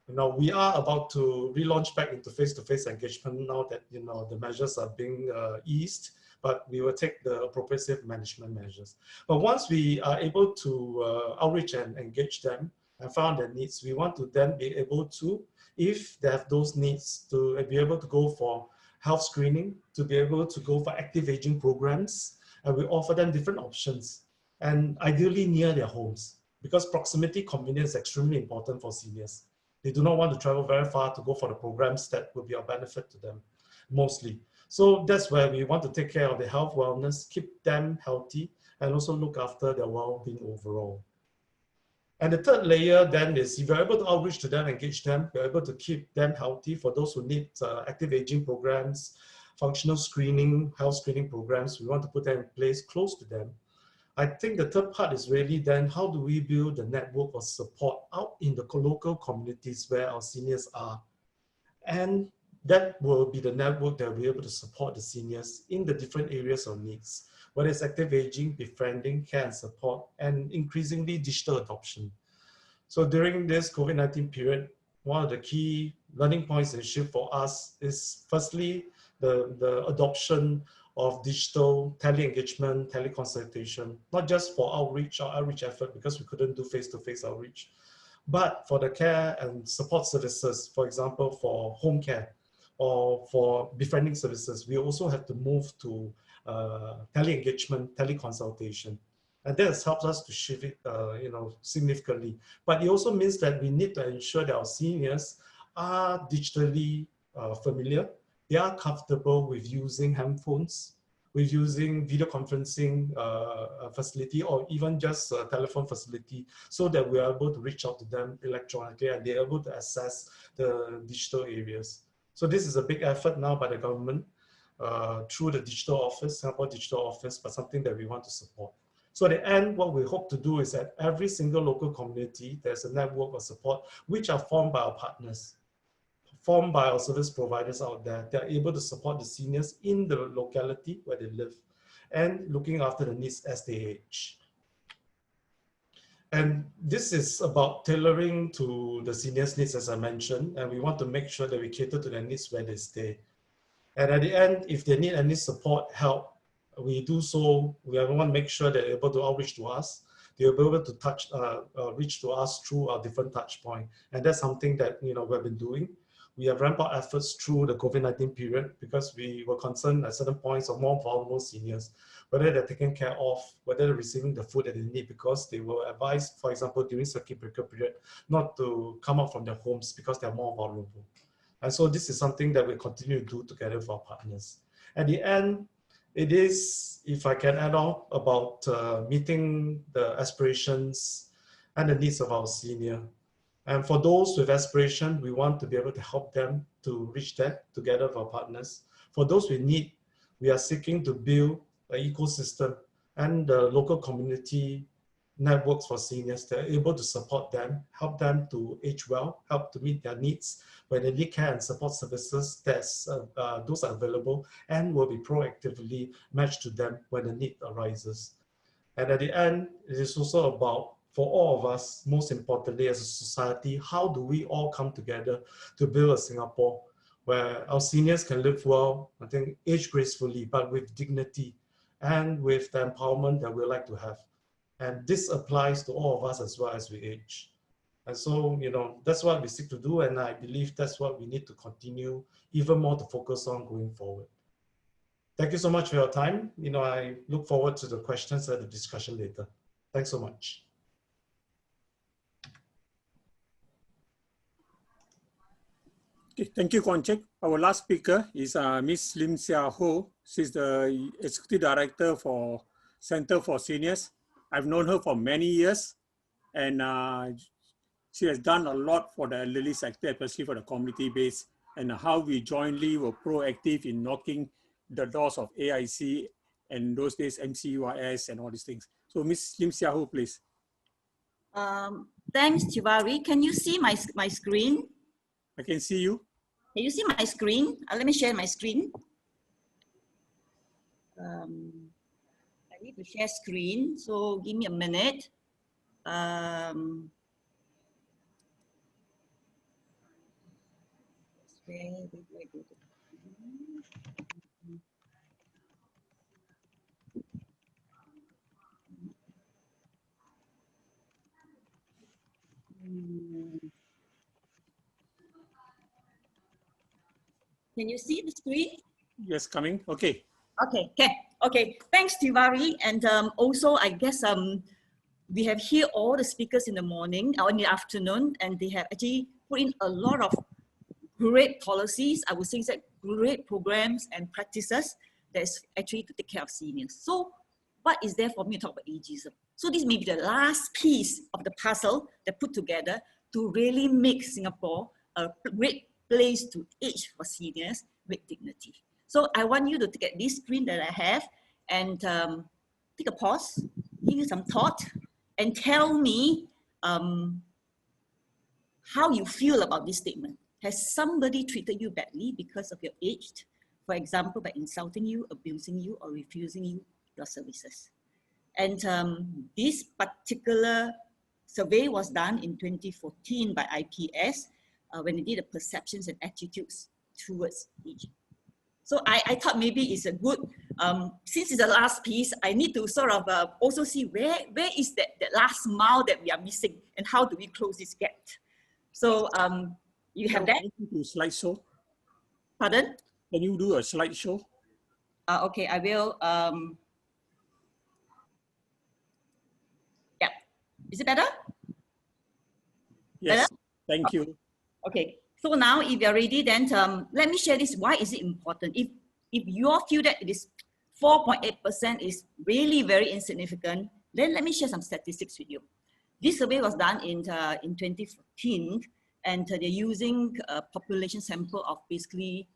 You know, we are about to relaunch back into face-to-face engagement now that, you know, the measures are being eased, but we will take the appropriate management measures. But once we are able to outreach and engage them and find their needs, we want to then be able to, if they have those needs, to be able to go for health screening, to be able to go for active aging programs, and we offer them different options, and ideally near their homes, because proximity convenience is extremely important for seniors. They do not want to travel very far to go for the programs that will be of benefit to them, mostly. So that's where we want to take care of their health, wellness, keep them healthy, and also look after their well-being overall. And the third layer then is if you're able to outreach to them, engage them, you're able to keep them healthy. For those who need active aging programs, functional screening, health screening programs, we want to put them in place close to them. I think the third part is really then how do we build the network of support out in the local communities where our seniors are. And that will be the network that will be able to support the seniors in the different areas of needs, whether it's active aging, befriending, care and support, and increasingly digital adoption. So during this COVID-19 period, one of the key learning points and shift for us is firstly, the adoption of digital tele-engagement, tele-consultation, not just for outreach or outreach effort because we couldn't do face-to-face outreach, but for the care and support services, for example, for home care or for befriending services, we also have to move to tele-engagement, tele-consultation. And that has helped us to shift it you know, significantly. But it also means that we need to ensure that our seniors are digitally familiar. They are comfortable with using handphones, with using video conferencing facility, or even just a telephone facility, so that we are able to reach out to them electronically and they're able to access the digital areas. So this is a big effort now by the government through the digital office, Singapore Digital Office, but something that we want to support. So at the end, what we hope to do is that every single local community, there's a network of support, which are formed by our partners, formed by our service providers out there. They're able to support the seniors in the locality where they live and looking after the needs as they age. And this is about tailoring to the seniors' needs, as I mentioned, and we want to make sure that we cater to their needs where they stay. And at the end, if they need any support, help, we do so. We want to make sure they're able to outreach to us. They'll be able to reach to us through our different touch points. And that's something that we've been doing. We have ramped up efforts through the COVID-19 period because we were concerned at certain points of more vulnerable seniors, whether they're taken care of, whether they're receiving the food that they need, because they were advised, for example, during circuit breaker period, not to come out from their homes because they're more vulnerable. And so this is something that we continue to do together with our partners. At the end, it is, if I can add on, about meeting the aspirations and the needs of our senior. And for those with aspiration, we want to be able to help them to reach that together with our partners. For those with need, we are seeking to build an ecosystem and the local community networks for seniors that are able to support them, help them to age well, help to meet their needs when they need care and support services. Those are available and will be proactively matched to them when the need arises. And at the end, it is also about, for all of us, most importantly as a society, how do we all come together to build a Singapore where our seniors can live well, I think age gracefully, but with dignity and with the empowerment that we like to have. And this applies to all of us as well as we age. And so, that's what we seek to do. And I believe that's what we need to continue even more to focus on going forward. Thank you so much for your time. I look forward to the questions and the discussion later. Thanks so much. Okay, thank you, Kuan Chek. Our last speaker is Ms. Lim Sia Ho. She's the Executive Director for Center for Seniors. I've known her for many years, and she has done a lot for the elderly sector, especially for the community base, and how we jointly were proactive in knocking the doors of AIC and those days MCUIS and all these things. So Ms. Lim Sia Ho, please. Thanks, Tiwari. Can you see my screen? I can see you. Can you see my screen? Let me share my screen. I need to share screen, so give me a minute. Can you see the screen? Yes, coming. Okay. Okay. Thanks, Tiwari. And also, I guess we have here all the speakers in the morning or in the afternoon, and they have actually put in a lot of great policies. I would say that great programs and practices that's actually to take care of seniors. So, what is there for me to talk about ageism? So this may be the last piece of the puzzle that put together to really make Singapore a great place to age for seniors with dignity. So I want you to take at this screen that I have and take a pause, give you some thought, and tell me how you feel about this statement. Has somebody treated you badly because of your age? For example, by insulting you, abusing you, or refusing you your services. And this particular survey was done in 2014 by IPS when they did the perceptions and attitudes towards aging. So I thought maybe it's a good, since it's the last piece, I need to sort of also see where is that last mile that we are missing and how do we close this gap. So you have that? Can you do a slideshow? Pardon? Can you do a slideshow? Okay, I will. Yeah, is it better? Yes, better? Thank you. Okay, so now if you're ready, then let me share this. Why is it important? If you all feel that it is 4.8% is really very insignificant, then let me share some statistics with you. This survey was done in 2014, and they're using a population sample of basically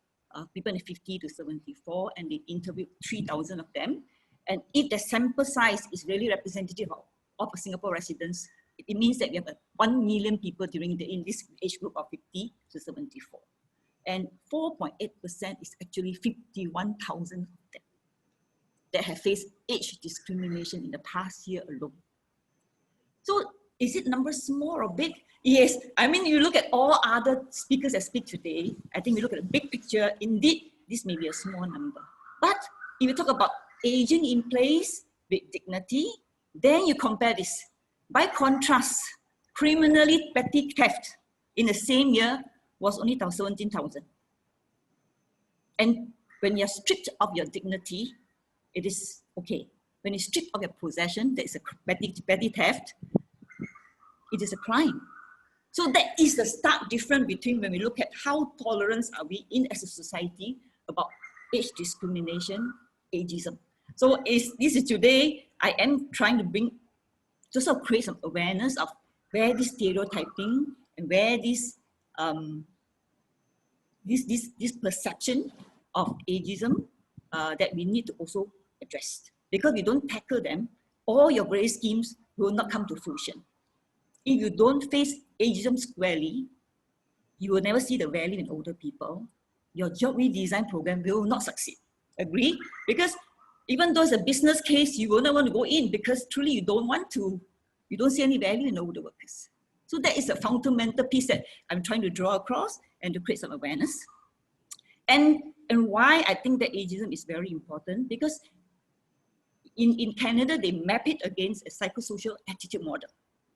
people in 50 to 74, and they interviewed 3,000 of them. And if the sample size is really representative of Singapore residents, it means that we have 1 million people in this age group of 50 to 74. And 4.8% is actually 51,000 of them that have faced age discrimination in the past year alone. So Is it number small or big? Yes, I mean, you look at all other speakers that speak today, I think we look at the big picture, indeed, this may be a small number. But if you talk about aging in place with dignity, then you compare this. By contrast, criminally petty theft in the same year was only 17,000. And when you're stripped of your dignity, it is okay. When you're stripped of your possession, that is a petty theft, it is a crime. So that is the stark difference between when we look at how tolerant are we in as a society about age discrimination, ageism. So this is today, I am trying to bring, to sort of create some awareness of where this stereotyping and where this perception of ageism that we need to also address. Because if you don't tackle them, all your grey schemes will not come to fruition. If you don't face ageism squarely, you will never see the value in older people. Your job redesign program will not succeed. Agree? Because even though it's a business case, you will not want to go in because truly you don't want to, you don't see any value in older workers. So that is a fundamental piece that I'm trying to draw across and to create some awareness. And why I think that ageism is very important, because in Canada, they map it against a psychosocial attitude model.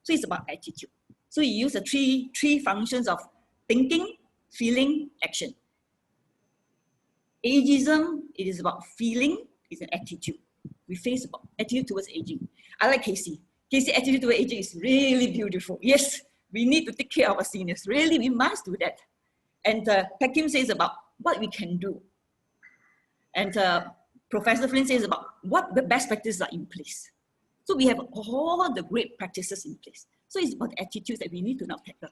So it's about attitude. So you use the three functions of thinking, feeling, action. Ageism, it is about feeling, it's an attitude. We face about attitude towards aging. I like Casey. Casey's attitude towards aging is really beautiful. Yes, we need to take care of our seniors. Really, we must do that. And Pekim says about what we can do. And Professor Flynn says about what the best practices are in place. So we have all the great practices in place. So it's about the attitudes that we need to now tackle.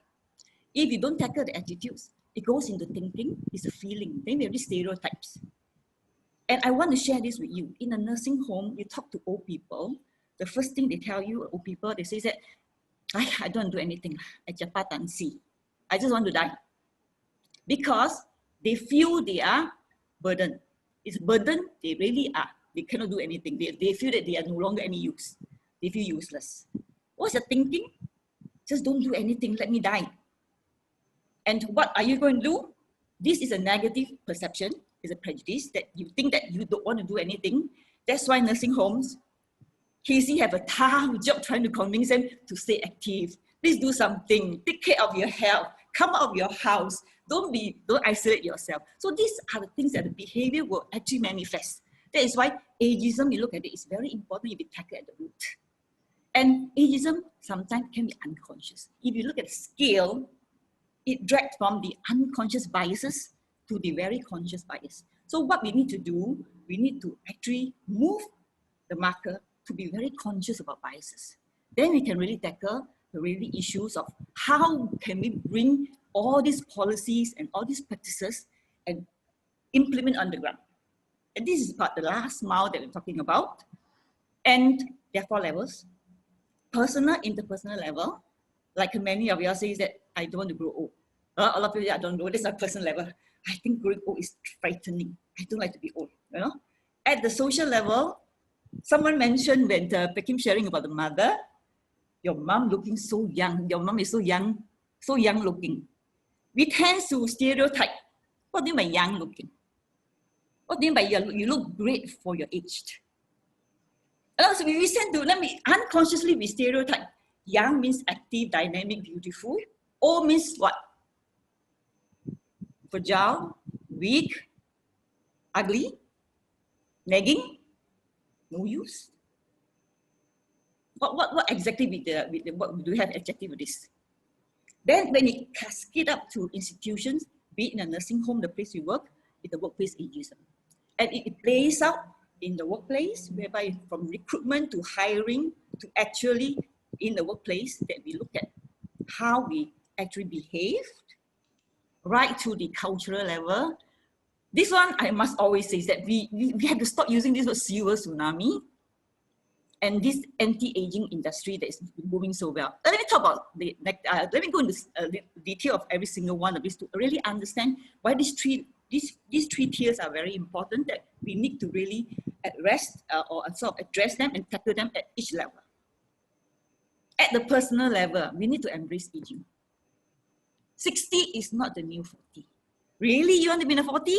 If you don't tackle the attitudes, it goes into thinking, it's a feeling. Then we have these stereotypes. And I want to share this with you. In a nursing home, you talk to old people, the first thing they tell you, old people, they say that, I don't do anything. I just want to die. Because they feel they are burdened. It's burden, they really are. They cannot do anything. They feel that they are no longer any use. They feel useless. What's the thinking? Just don't do anything, let me die. And what are you going to do? This is a negative perception, is a prejudice that you think that you don't want to do anything. That's why nursing homes, Casey have a tough job trying to convince them to stay active. Please do something, take care of your health, come out of your house, don't isolate yourself. So these are the things that the behavior will actually manifest. That is why ageism, you look at it, is very important if you tackle at the root. And ageism sometimes can be unconscious. If you look at the scale, it drags from the unconscious biases to the very conscious bias. So what we need to do, we need to actually move the marker to be very conscious about biases. Then we can really tackle the really issues of how can we bring all these policies and all these practices and implement on the ground. And this is about the last mile that we're talking about. And there are 4 levels. Personal, interpersonal level. Like many of you say that I don't want to grow old. A lot of people say I don't know, this is a personal level. I think growing old is frightening. I don't like to be old, you know. At the social level, someone mentioned when Pekim sharing about the mother, your mom looking so young, your mom is so young looking. We tend to stereotype. What do you mean by young looking? What do you mean by you look great for your age? So we tend to, unconsciously we stereotype. Young means active, dynamic, beautiful. Old means what? Fragile, weak, ugly, nagging, no use. What exactly what do you have adjective with this? Then when it cascade up to institutions, be it in a nursing home, the place we work, it's the workplace ageism. And it plays out in the workplace, whereby from recruitment to hiring to actually in the workplace that we look at how we actually behaved, right to the cultural level. This one, I must always say, is that we have to stop using this word silver tsunami and this anti-aging industry that is moving so well. Let me talk about, let me go into the detail of every single one of these to really understand why these three tiers are very important, that we need to really address or sort of address them and tackle them at each level. at the personal level, we need to embrace aging. 60 is not the new 40. Really, you want to be in a 40?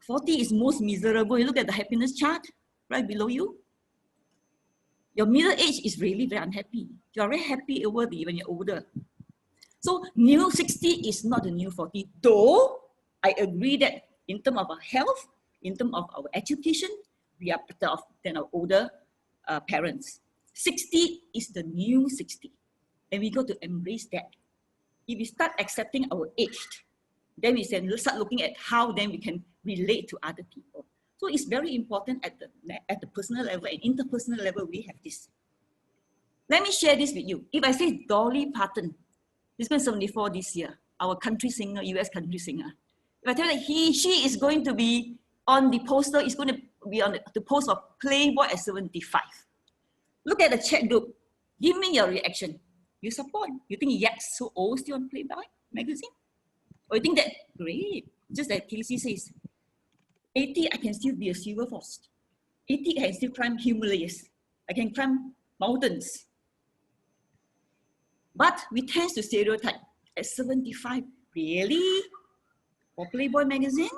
40 is most miserable. You look at the happiness chart right below you. Your middle age is really very unhappy. You are very happy when you're older. So new 60 is not the new 40. Though I agree that in terms of our health, in terms of our education, we are better off than our older parents. 60 is the new 60. And we got to embrace that. If we start accepting our age, then we can start looking at how then we can relate to other people. So it's very important at the personal level and interpersonal level, we have this. Let me share this with you. If I say Dolly Parton, she's been 74 this year, our country singer, US country singer. If I tell you that she is going to be on the poster, is going to be on the post of Playboy at 75. Look at the chat group. Give me your reaction. You support? You think, yes, so old still on Playboy magazine? Or you think that, great, just like Casey says, 80, I can still be a silver force. 80, I can still climb Himalayas. I can climb mountains. But we tend to stereotype at 75, really? For Playboy magazine?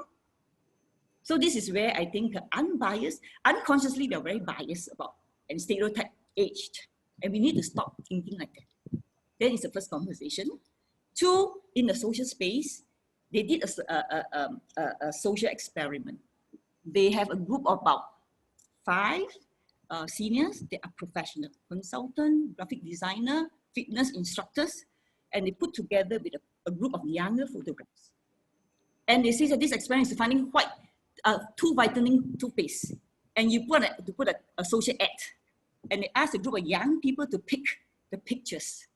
So this is where I think unbiased, unconsciously, we are very biased about and stereotype aged. And we need to stop thinking like that. That is the first conversation. 2, in the social space, they did a social experiment. They have a group of about 5 seniors. They are professional consultant, graphic designer, fitness instructors, and they put together with a group of younger photographs. And they say that this experiment is finding white 2 whitening toothpaste, and you put a social ad, and they ask a group of young people to pick the pictures.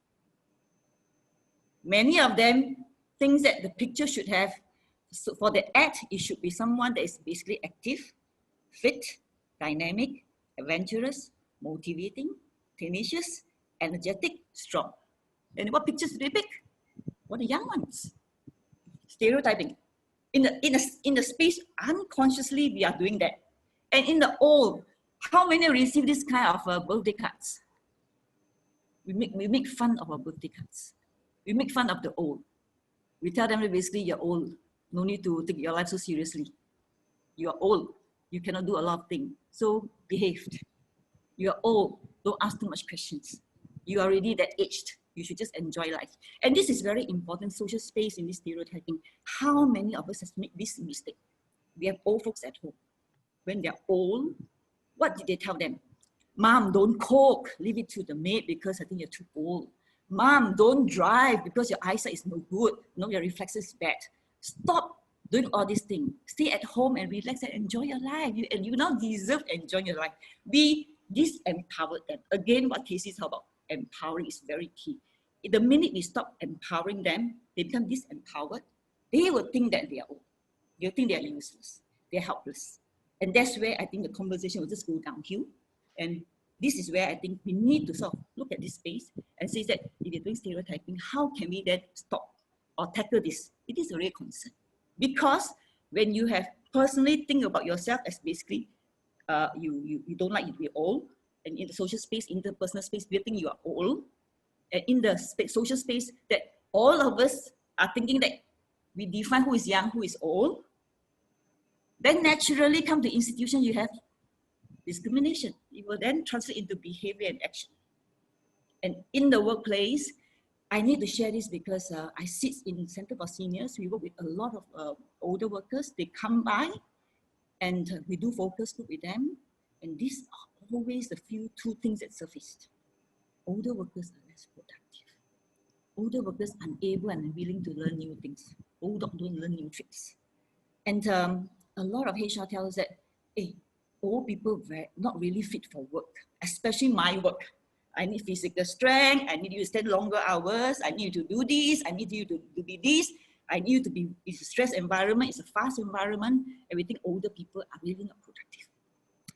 Many of them think that the picture should have, so for the ad, it should be someone that is basically active, fit, dynamic, adventurous, motivating, tenacious, energetic, strong. And what pictures do they pick? What are the young ones? Stereotyping. In the space, unconsciously, we are doing that. And in the old, how many receive this kind of birthday cards? We make fun of our birthday cards. We make fun of the old. We tell them that basically you're old. No need to take your life so seriously. You are old. You cannot do a lot of things. So behaved. You are old. Don't ask too much questions. You are already that aged. You should just enjoy life. And this is very important social space in this stereotyping. How many of us have made this mistake? We have old folks at home. When they're old, what did they tell them? Mom, don't cook. Leave it to the maid because I think you're too old. Mom, don't drive because your eyesight is no good. No, your reflexes is bad. Stop doing all these things. Stay at home and relax and enjoy your life. You now deserve enjoying your life. Be disempowered them. Again, what Casey talked about, empowering is very key. The minute we stop empowering them, they become disempowered. They will think that they are old. They'll think they are useless. They're helpless. And that's where I think the conversation will just go downhill. And this is where I think we need to sort of look at this space and say that if you're doing stereotyping, how can we then stop or tackle this? It is a real concern. Because when you have personally think about yourself as basically you don't like to be old, and in the social space, interpersonal space, you think you are old, and in the social space that all of us are thinking that we define who is young, who is old, then naturally come to institution, you have discrimination. It will then translate into behavior and action. And in the workplace, I need to share this because I sit in Center for Seniors. We work with a lot of older workers. They come by and we do focus group with them. And these are always the 2 things that surfaced. Older workers are less productive. Older workers unable and unwilling to learn new things. Old dog don't learn new tricks. And a lot of HR tell us that, hey, old people not really fit for work, especially my work. I need physical strength. I need you to stand longer hours. I need you to do this. I need you to be this. I need you to be, it's a stress environment. It's a fast environment. And we think older people are really not productive.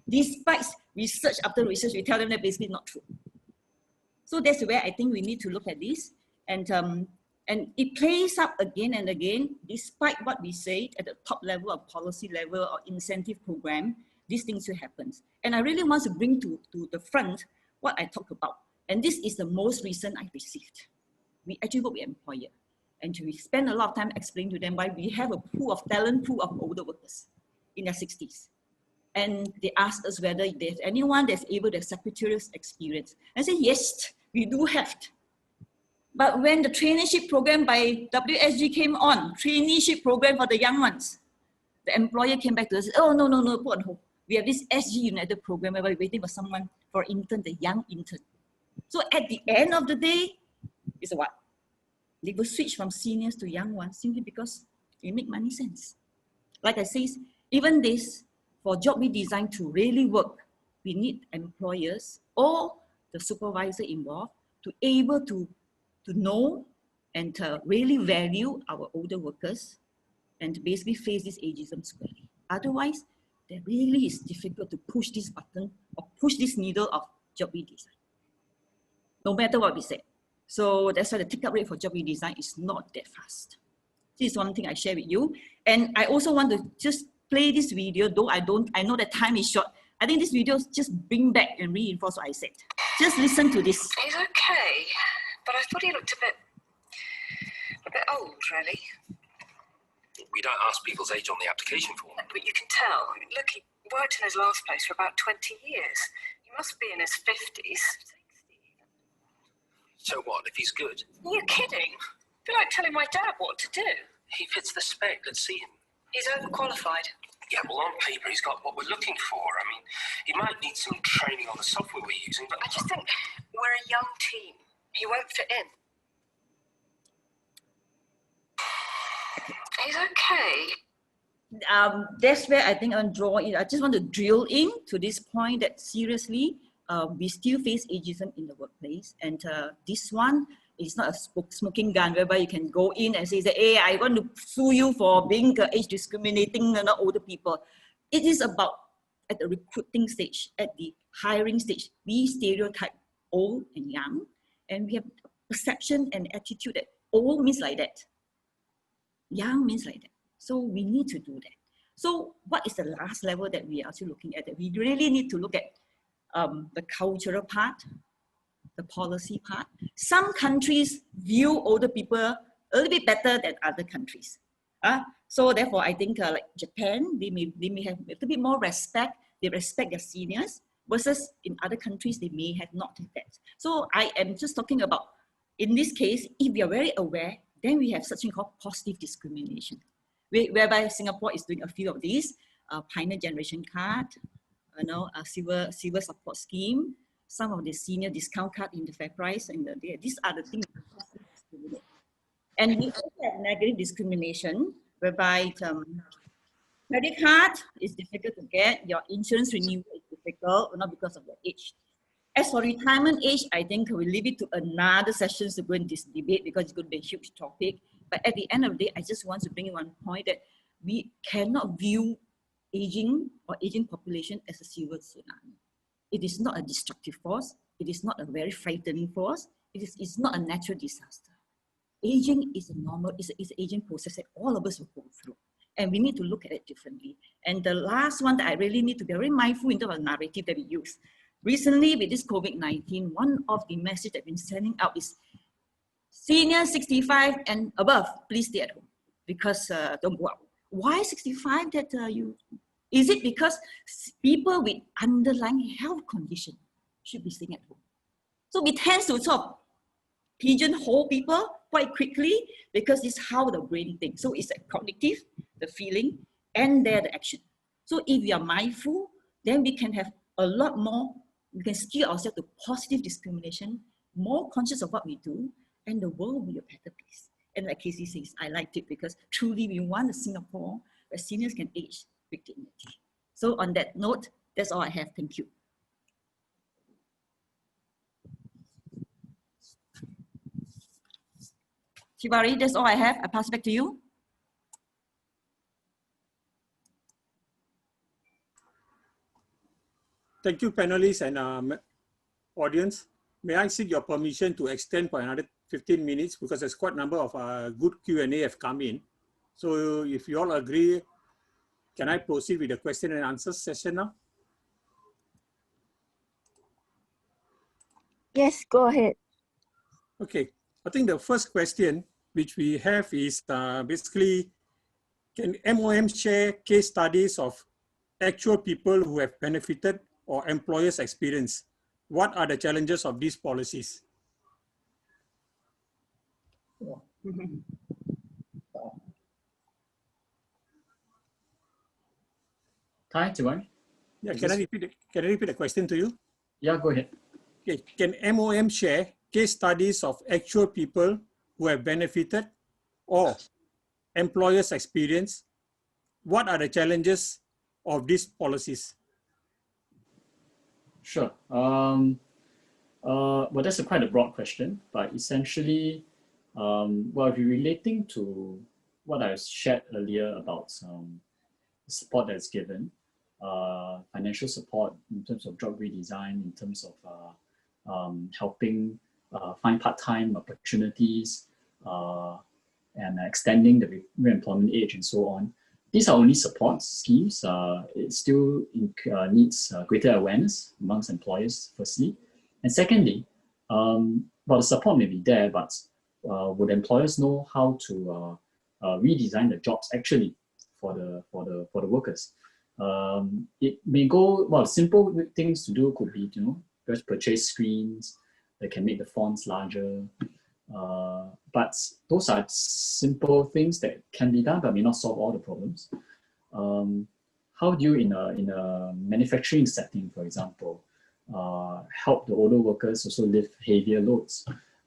Despite research after research, we tell them that basically not true. So that's where I think we need to look at this. And it plays up again and again, despite what we say at the top level of policy level or incentive program, these things will happen. And I really want to bring to the front what I talk about. And this is the most recent I received. We actually work with employer. And we spend a lot of time explaining to them why we have a talent pool of older workers in their 60s. And they asked us whether there's anyone that's able to have secretarial experience. I said, yes, we do have. But when the traineeship program by WSG came on, traineeship program for the young ones, the employer came back to us, oh, no, put on hold. We have this SG United program where we're waiting for someone, for intern, the young intern. So at the end of the day, it's what? They will switch from seniors to young ones simply because it makes money sense. Like I say, even this, for job redesign to really work, we need employers or the supervisor involved to able to know and to really value our older workers and to basically face this ageism squarely. Otherwise, it really is difficult to push this button or push this needle of job redesign, no matter what we say. So that's why the take-up rate for job redesign is not that fast. This is one thing I share with you. And I also want to just play this video, though I know that time is short. I think this video just bring back and reinforce what I said. Just listen to this. He's okay, but I thought he looked a bit old, really. We don't ask people's age on the application form. But you can tell. Look, he worked in his last place for about 20 years. He must be in his 50s. So what, if he's good? You're kidding. It'd be like telling my dad what to do. He fits the spec, let's see him. He's overqualified. Yeah, well, on paper, he's got what we're looking for. I mean, he might need some training on the software we're using, but I just think we're a young team. He won't fit in. He's okay. That's where I think I'm drawing. I just want to drill in to this point that seriously, we still face ageism in the workplace. And this one is not a smoking gun whereby you can go in and say, hey, I want to sue you for being age discriminating older people. It is about at the recruiting stage, at the hiring stage, we stereotype old and young, and we have perception and attitude that old means like that. Young means like that. So we need to do that. So what is the last level that we are actually looking at? That we really need to look at the cultural part, the policy part. Some countries view older people a little bit better than other countries. So therefore, I think like Japan, they may have a little bit more respect. They respect their seniors, versus in other countries, they may have not had that. So I am just talking about, in this case, if we are very aware, then we have something called positive discrimination, whereby Singapore is doing a few of these, Pioneer Generation Card, a silver support scheme, some of the senior discount card in the fair price, and these are the things. And we also have negative discrimination, whereby credit card is difficult to get, your insurance renewal is difficult, not because of your age. As for retirement age, I think we'll leave it to another session to go in this debate because it's going to be a huge topic. But at the end of the day, I just want to bring in one point that we cannot view aging or aging population as a silver tsunami. It is not a destructive force. It is not a very frightening force. It's not a natural disaster. Aging is a normal, it's an aging process that all of us will go through. And we need to look at it differently. And the last one that I really need to be very mindful in terms of narrative that we use. Recently, with this COVID-19, one of the messages that I've been sending out is senior 65 and above, please stay at home because don't go out. Why 65 that is it because people with underlying health condition should be staying at home? So we tend to sort of pigeonhole people quite quickly because it's how the brain thinks. So it's a cognitive, the feeling, and there the action. So if we are mindful, then we can have a lot more, we can steer ourselves to positive discrimination, more conscious of what we do, and the world will be a better place. And like Casey says, I liked it because truly we want a Singapore where seniors can age with dignity. So on that note, that's all I have. Thank you. Shivari, that's all I have. I pass back to you. Thank you, panelists and audience. May I seek your permission to extend for another 15 minutes because there's quite a number of good Q&A have come in. So if you all agree, can I proceed with the question and answer session now? Yes, go ahead. Okay, I think the first question which we have is basically, can MOM share case studies of actual people who have benefited or employers' experience? What are the challenges of these policies? Hi, Tiwan. Yeah, can I repeat the question to you? Yeah, go ahead. Okay, can MOM share case studies of actual people who have benefited or employers' experience? What are the challenges of these policies? Sure. Well, that's quite a broad question, but essentially, well, if you're relating to what I shared earlier about support that's given, financial support in terms of job redesign, in terms of helping find part-time opportunities, and extending the re-employment age and so on. These are only support schemes. It still needs greater awareness amongst employers, firstly. And secondly, well, the support may be there, but would employers know how to redesign the jobs actually for the workers? It may go, well, simple things to do could be, just purchase screens that can make the fonts larger. But those are simple things that can be done, but may not solve all the problems. How do you, in a manufacturing setting, for example, help the older workers also lift heavier loads?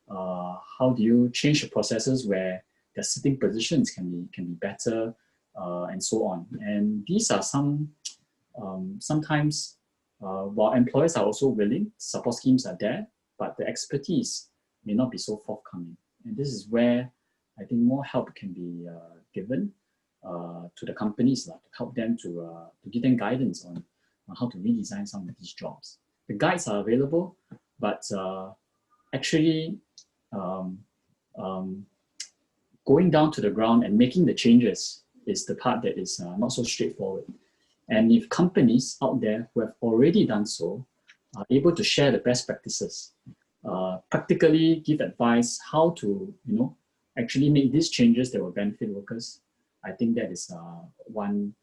How do you change the processes where their sitting positions can be better, and so on? And these are some sometimes, while employers are also willing, support schemes are there, but the expertise may not be so forthcoming. And this is where I think more help can be given to the companies to help them to give them guidance on how to redesign some of these jobs. The guides are available, but actually going down to the ground and making the changes is the part that is not so straightforward. And if companies out there who have already done so are able to share the best practices, practically give advice how to, actually make these changes that will benefit workers, I think that is one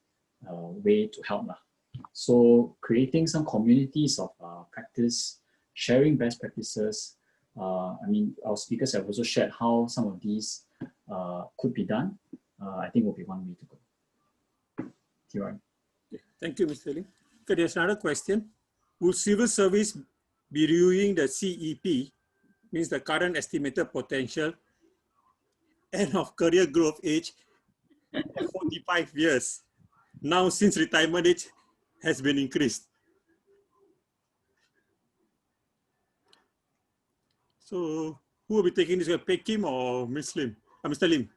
way to help. So creating some communities of practice, sharing best practices. I mean, our speakers have also shared how some of these could be done. I think will be one way to go. Tiwan. Thank you, Mr. Lim. Okay, there's another question. Will civil service be reviewing the CEP, means the current estimated potential end of career growth age at 45 years, now since retirement age has been increased? So who will be taking this? Peck Kim or Ms. Lim? Mr. Lim?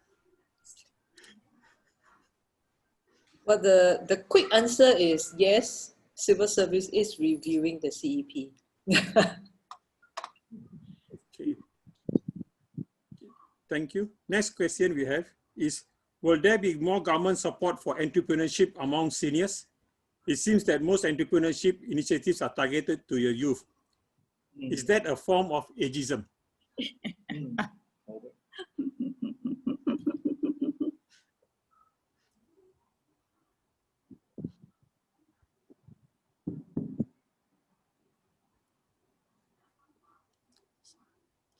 Well, the quick answer is yes, civil service is reviewing the CEP. Okay. Thank you. Next question we have is, will there be more government support for entrepreneurship among seniors? It seems that most entrepreneurship initiatives are targeted to your youth. Is that a form of ageism?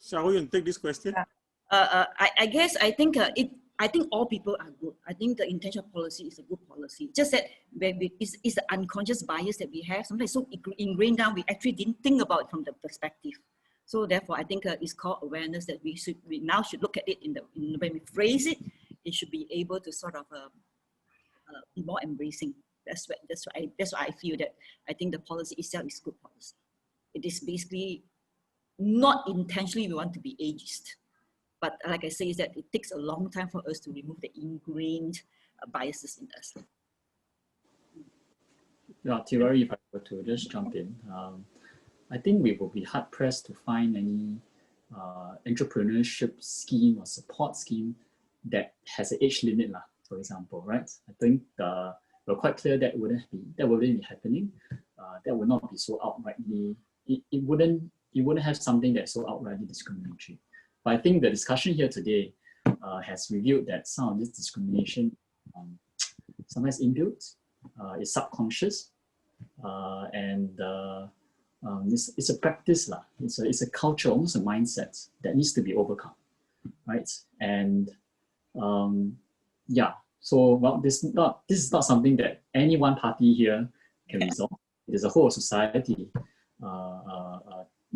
Shall we take this question? I guess I think I think all people are good. I think the intention policy is a good policy. Just that it's the unconscious bias that we have. Sometimes so ingrained down, we actually didn't think about it from the perspective. So therefore, I think it's called awareness that we now should look at it when we phrase it. It should be able to sort of be more embracing. That's why I feel that I think the policy itself is good policy. It is basically not intentionally we want to be ageist. But like I say, is that it takes a long time for us to remove the ingrained biases in us. Yeah, Tiwari, if I were to just jump in, I think we will be hard pressed to find any entrepreneurship scheme or support scheme that has an age limit, for example, right? I think we're quite clear that wouldn't be happening. That would not be so outrightly. It you wouldn't have something that's so outrightly discriminatory. But I think the discussion here today has revealed that some of this discrimination sometimes inbuilt, is subconscious, and it's a practice, it's a culture, almost a mindset that needs to be overcome, right? And yeah, so well, this is not something that any one party here can resolve. It is a whole society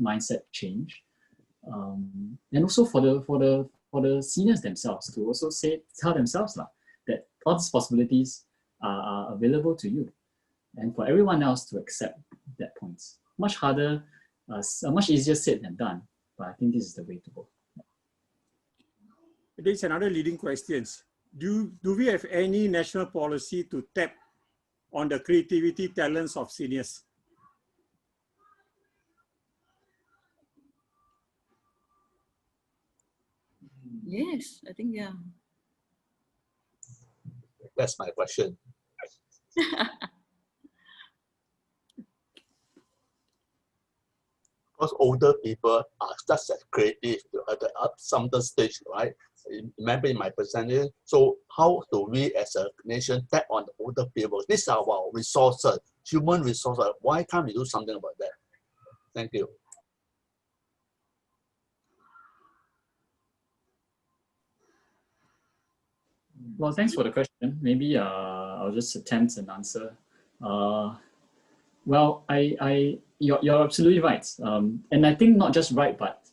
mindset change, and also for the seniors themselves to also tell themselves that all these possibilities are available to you, and for everyone else to accept that point. Much harder, much easier said than done, but I think this is the way to go. There's another leading question. Do we have any national policy to tap on the creativity talents of seniors? Yes, I think, yeah. That's my question. Because older people are just as creative at some stage, right? Remember in my presentation. So how do we as a nation tap on the older people? These are our resources, human resources. Why can't we do something about that? Thank you. Well, thanks for the question. Maybe I'll just attempt an answer. Well, you're absolutely right, and I think not just right, but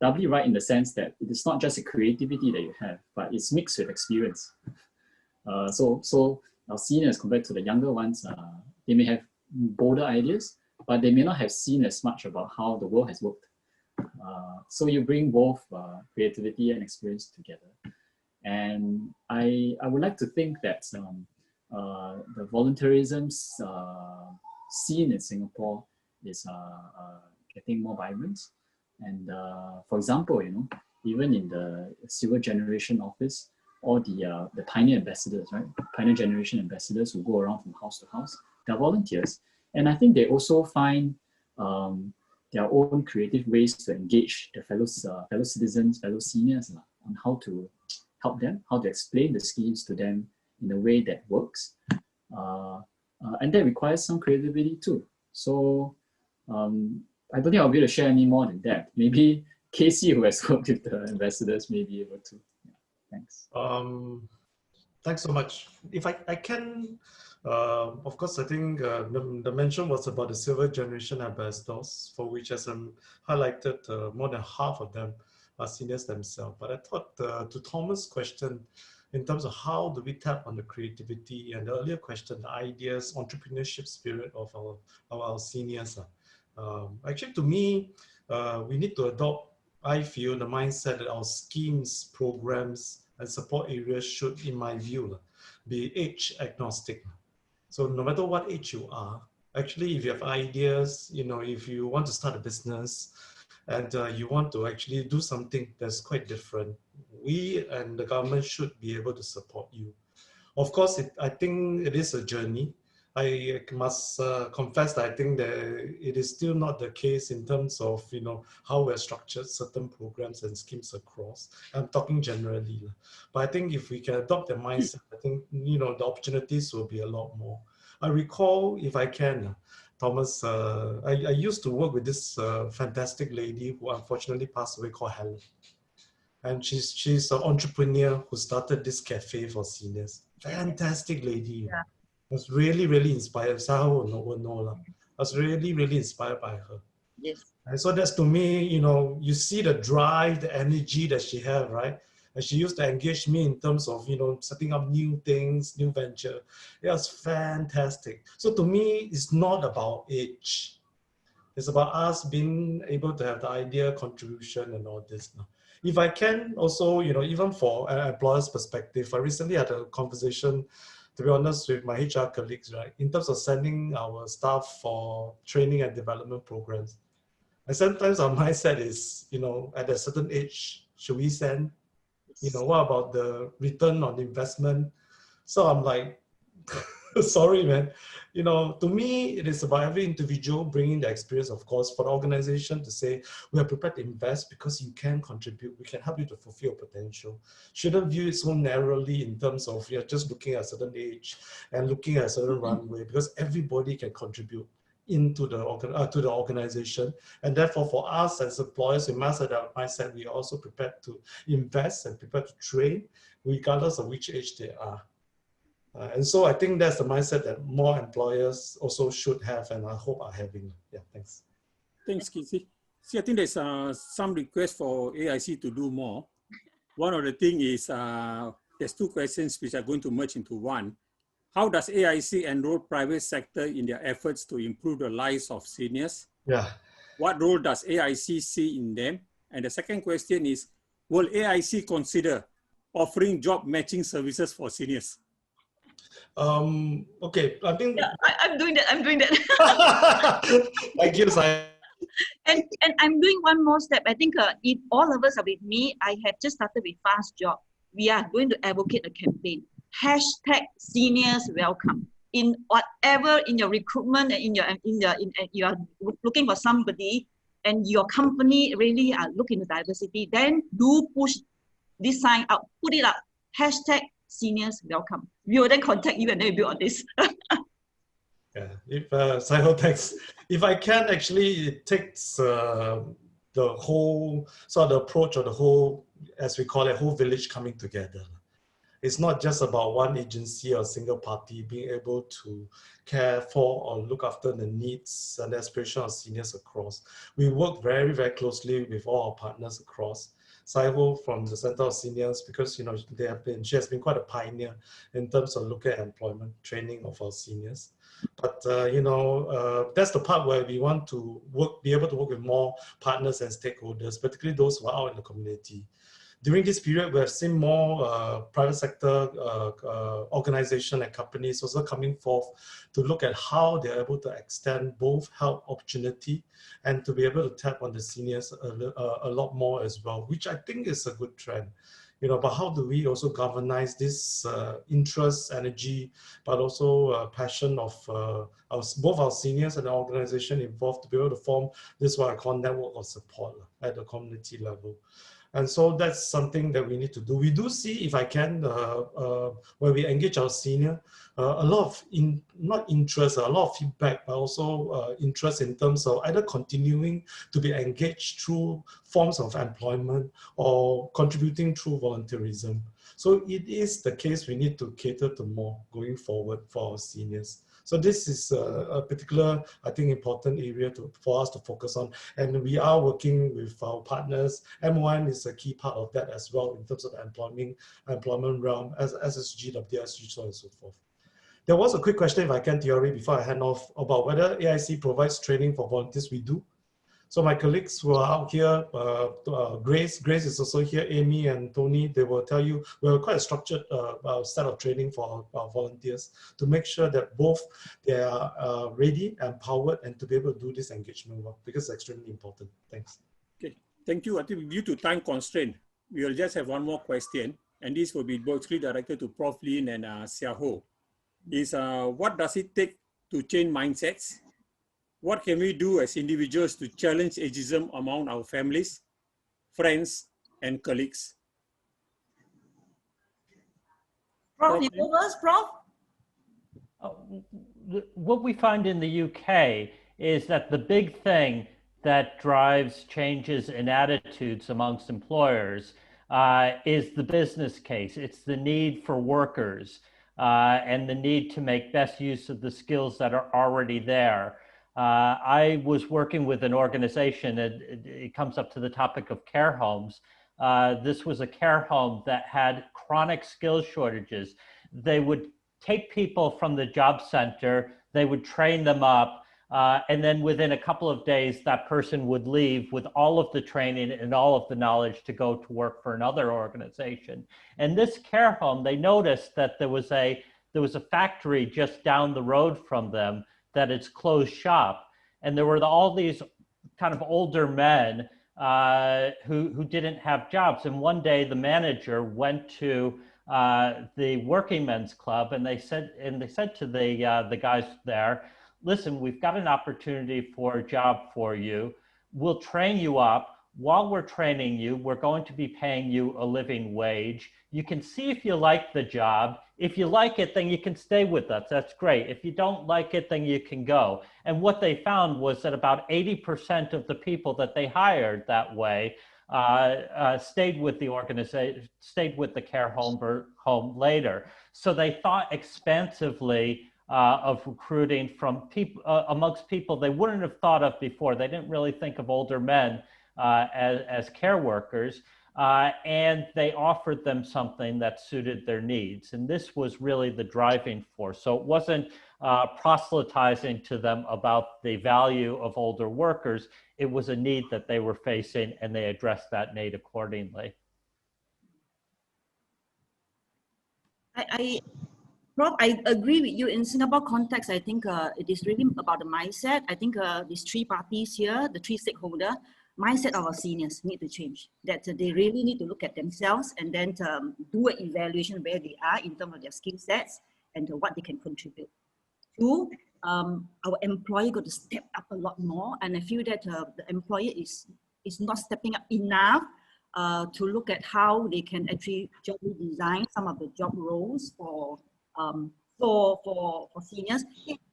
doubly right in the sense that it is not just a creativity that you have, but it's mixed with experience. So our seniors compared to the younger ones, they may have bolder ideas, but they may not have seen as much about how the world has worked. So you bring both creativity and experience together. And I would like to think that the voluntarism scene in Singapore is getting more vibrant. And for example, even in the Silver Generation Office, all the pioneer ambassadors, right? Pioneer generation ambassadors who go around from house to house, they're volunteers. And I think they also find their own creative ways to engage their fellow citizens, fellow seniors on how to help them, how to explain the schemes to them in a way that works. And that requires some creativity too. So I don't think I'll be able to share any more than that. Maybe Casey, who has worked with the ambassadors, may be able to. Yeah, thanks. Thanks so much. If I can, of course, I think the mention was about the Silver Generation ambassadors, for which, as I highlighted, more than half of them are seniors themselves. But I thought to Thomas' question, in terms of how do we tap on the creativity, and the earlier question, the ideas, entrepreneurship spirit of our seniors. Actually, to me, we need to adopt, I feel, the mindset that our schemes, programs, and support areas should, in my view, be age agnostic. So no matter what age you are, actually, if you have ideas, if you want to start a business, and you want to actually do something that's quite different, we and the government should be able to support you. Of course, I think it is a journey. I must confess that I think that it is still not the case in terms of how we're structured certain programs and schemes across. I'm talking generally, but I think if we can adopt the mindset, I think the opportunities will be a lot more. I recall, if I can, Thomas, I used to work with this fantastic lady who unfortunately passed away, called Helen. And she's an entrepreneur who started this cafe for seniors. Fantastic lady. Yeah. I was really, really inspired. I was really, really inspired by her. Yes. And so that's, to me, you see the drive, the energy that she had, right? And she used to engage me in terms of, setting up new things, new venture. It was fantastic. So to me, it's not about age. It's about us being able to have the idea, contribution, and all this. If I can also, even for an employer's perspective, I recently had a conversation, to be honest, with my HR colleagues, right, in terms of sending our staff for training and development programs. And sometimes our mindset is, at a certain age, should we send? What about the return on investment? So I'm like, Sorry, man. You know, to me, it is about every individual bringing the experience, of course, for the organization to say, we are prepared to invest because you can contribute. We can help you to fulfill your potential. Shouldn't view it so narrowly in terms of you're just looking at a certain age and looking at a certain runway, because everybody can contribute into the organization. And therefore, for us as employers, we must have that mindset. We are also prepared to invest and prepared to train, regardless of which age they are. And so I think that's the mindset that more employers also should have, and I hope are having. Yeah, thanks. Thanks, Casey. See, I think there's some request for AIC to do more. One of the things is, there's two questions which are going to merge into one. How does AIC enroll private sector in their efforts to improve the lives of seniors? Yeah. What role does AIC see in them? And the second question is, will AIC consider offering job matching services for seniors? Okay, I think. Yeah, I'm doing that. I'm doing that. Thank you, Simon. And I'm doing one more step. I think if all of us are with me, I have just started with Fast Job. We are going to advocate a campaign. #seniors welcome. In whatever, in your recruitment, and you are looking for somebody, and your company really are looking at diversity, then do push this sign out. Put it up. #seniors welcome. We will then contact you and then we build on this. Yeah, if Saiho, thanks. If I can, actually, it takes the whole sort of approach, or the whole, as we call it, whole village coming together. It's not just about one agency or single party being able to care for or look after the needs and aspirations of seniors across. We work very, very closely with all our partners across. Saiho from the Center of Seniors, because, you know, she has been quite a pioneer in terms of looking at employment training of our seniors. But you know, that's the part where we want to be able to work with more partners and stakeholders, particularly those who are out in the community. During this period, we have seen more private sector organizations and companies also coming forth to look at how they're able to extend both help opportunity and to be able to tap on the seniors a lot more as well, which I think is a good trend. You know, but how do we also galvanize this interest, energy, but also passion of both our seniors and the organization involved to be able to form this what I call network of support at the community level. And so that's something that we need to do. We do see, if I can, when we engage our senior, a lot of, not interest, a lot of feedback, but also interest in terms of either continuing to be engaged through forms of employment or contributing through volunteerism. So it is the case we need to cater to more going forward for our seniors. So this is a particular, I think, important area for us to focus on. And we are working with our partners. M1 is a key part of that as well in terms of the employment realm, as SSG, WSG, so on and so forth. There was a quick question, if I can, Theory, before I hand off, about whether AIC provides training for volunteers. We do. So my colleagues who are out here, Grace is also here, Amy and Tony, they will tell you we have quite a structured set of training for our volunteers to make sure that both they are ready, empowered, and to be able to do this engagement work, because it's extremely important. Thanks. Okay, thank you. I think due to time constraint, we will just have one more question, and this will be mostly directed to Prof. Lin and Sia Ho. Is what does it take to change mindsets? What can we do as individuals to challenge ageism among our families, friends, and colleagues? Prof, you go first, Prof? What we find in the UK is that the big thing that drives changes in attitudes amongst employers is the business case. It's the need for workers and the need to make best use of the skills that are already there. I was working with an organization, and it comes up to the topic of care homes. This was a care home that had chronic skills shortages. They would take people from the job center, they would train them up, and then within a couple of days, that person would leave with all of the training and all of the knowledge to go to work for another organization. And this care home, they noticed that there was a factory just down the road from them that it's closed shop. And there were all these kind of older men who didn't have jobs. And one day the manager went to the Working Men's Club, and they said to the guys there, listen, we've got an opportunity for a job for you. We'll train you up. While we're training you, we're going to be paying you a living wage. You can see if you like the job. If you like it, then you can stay with us. That's great. If you don't like it, then you can go. And what they found was that about 80% of the people that they hired that way stayed with the organization, stayed with the care home later. So they thought expansively of recruiting from people amongst people they wouldn't have thought of before. They didn't really think of older men as care workers, and they offered them something that suited their needs. And this was really the driving force. So it wasn't proselytizing to them about the value of older workers. It was a need that they were facing, and they addressed that need accordingly. Rob, I agree with you. In Singapore context, I think it is really about the mindset. I think these three parties here, the three stakeholder, mindset of our seniors need to change. That they really need to look at themselves and then do an evaluation where they are in terms of their skill sets and what they can contribute. Two, our employer got to step up a lot more, and I feel that the employer is not stepping up enough to look at how they can actually job redesign some of the job roles for seniors,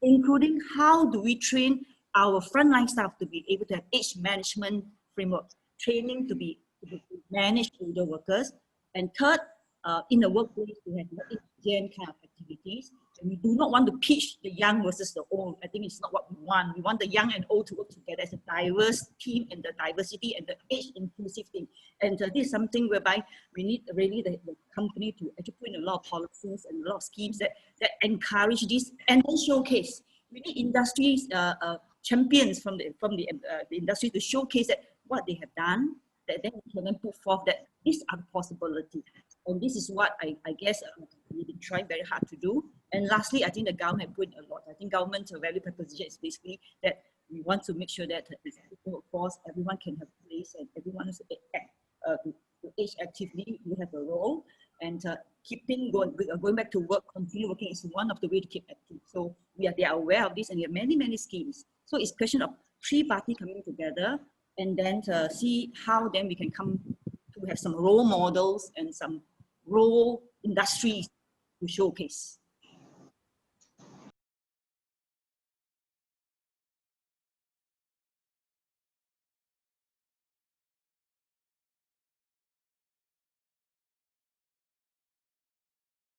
including how do we train our frontline staff to be able to have age management framework, training to manage older workers. And third, in the workplace, we have gen kind of activities. And we do not want to pitch the young versus the old. I think it's not what we want. We want the young and old to work together as a diverse team, and the diversity and the age inclusive thing. And this is something whereby we need really the company to actually put in a lot of policies and a lot of schemes that encourage this and then showcase. We need industries champions from the industry to showcase that what they have done, that then we can then put forth that these are possibilities. And this is what I guess we've been trying very hard to do. And lastly, I think the government put a lot. I think government's value proposition is basically that we want to make sure that workforce, everyone can have a place and everyone is to age actively. We have a role, and keeping going back to work, continue working is one of the way to keep active. So they are aware of this, and we have many schemes. So it's a question of three parties coming together and then to see how then we can come to have some role models and some role industries to showcase.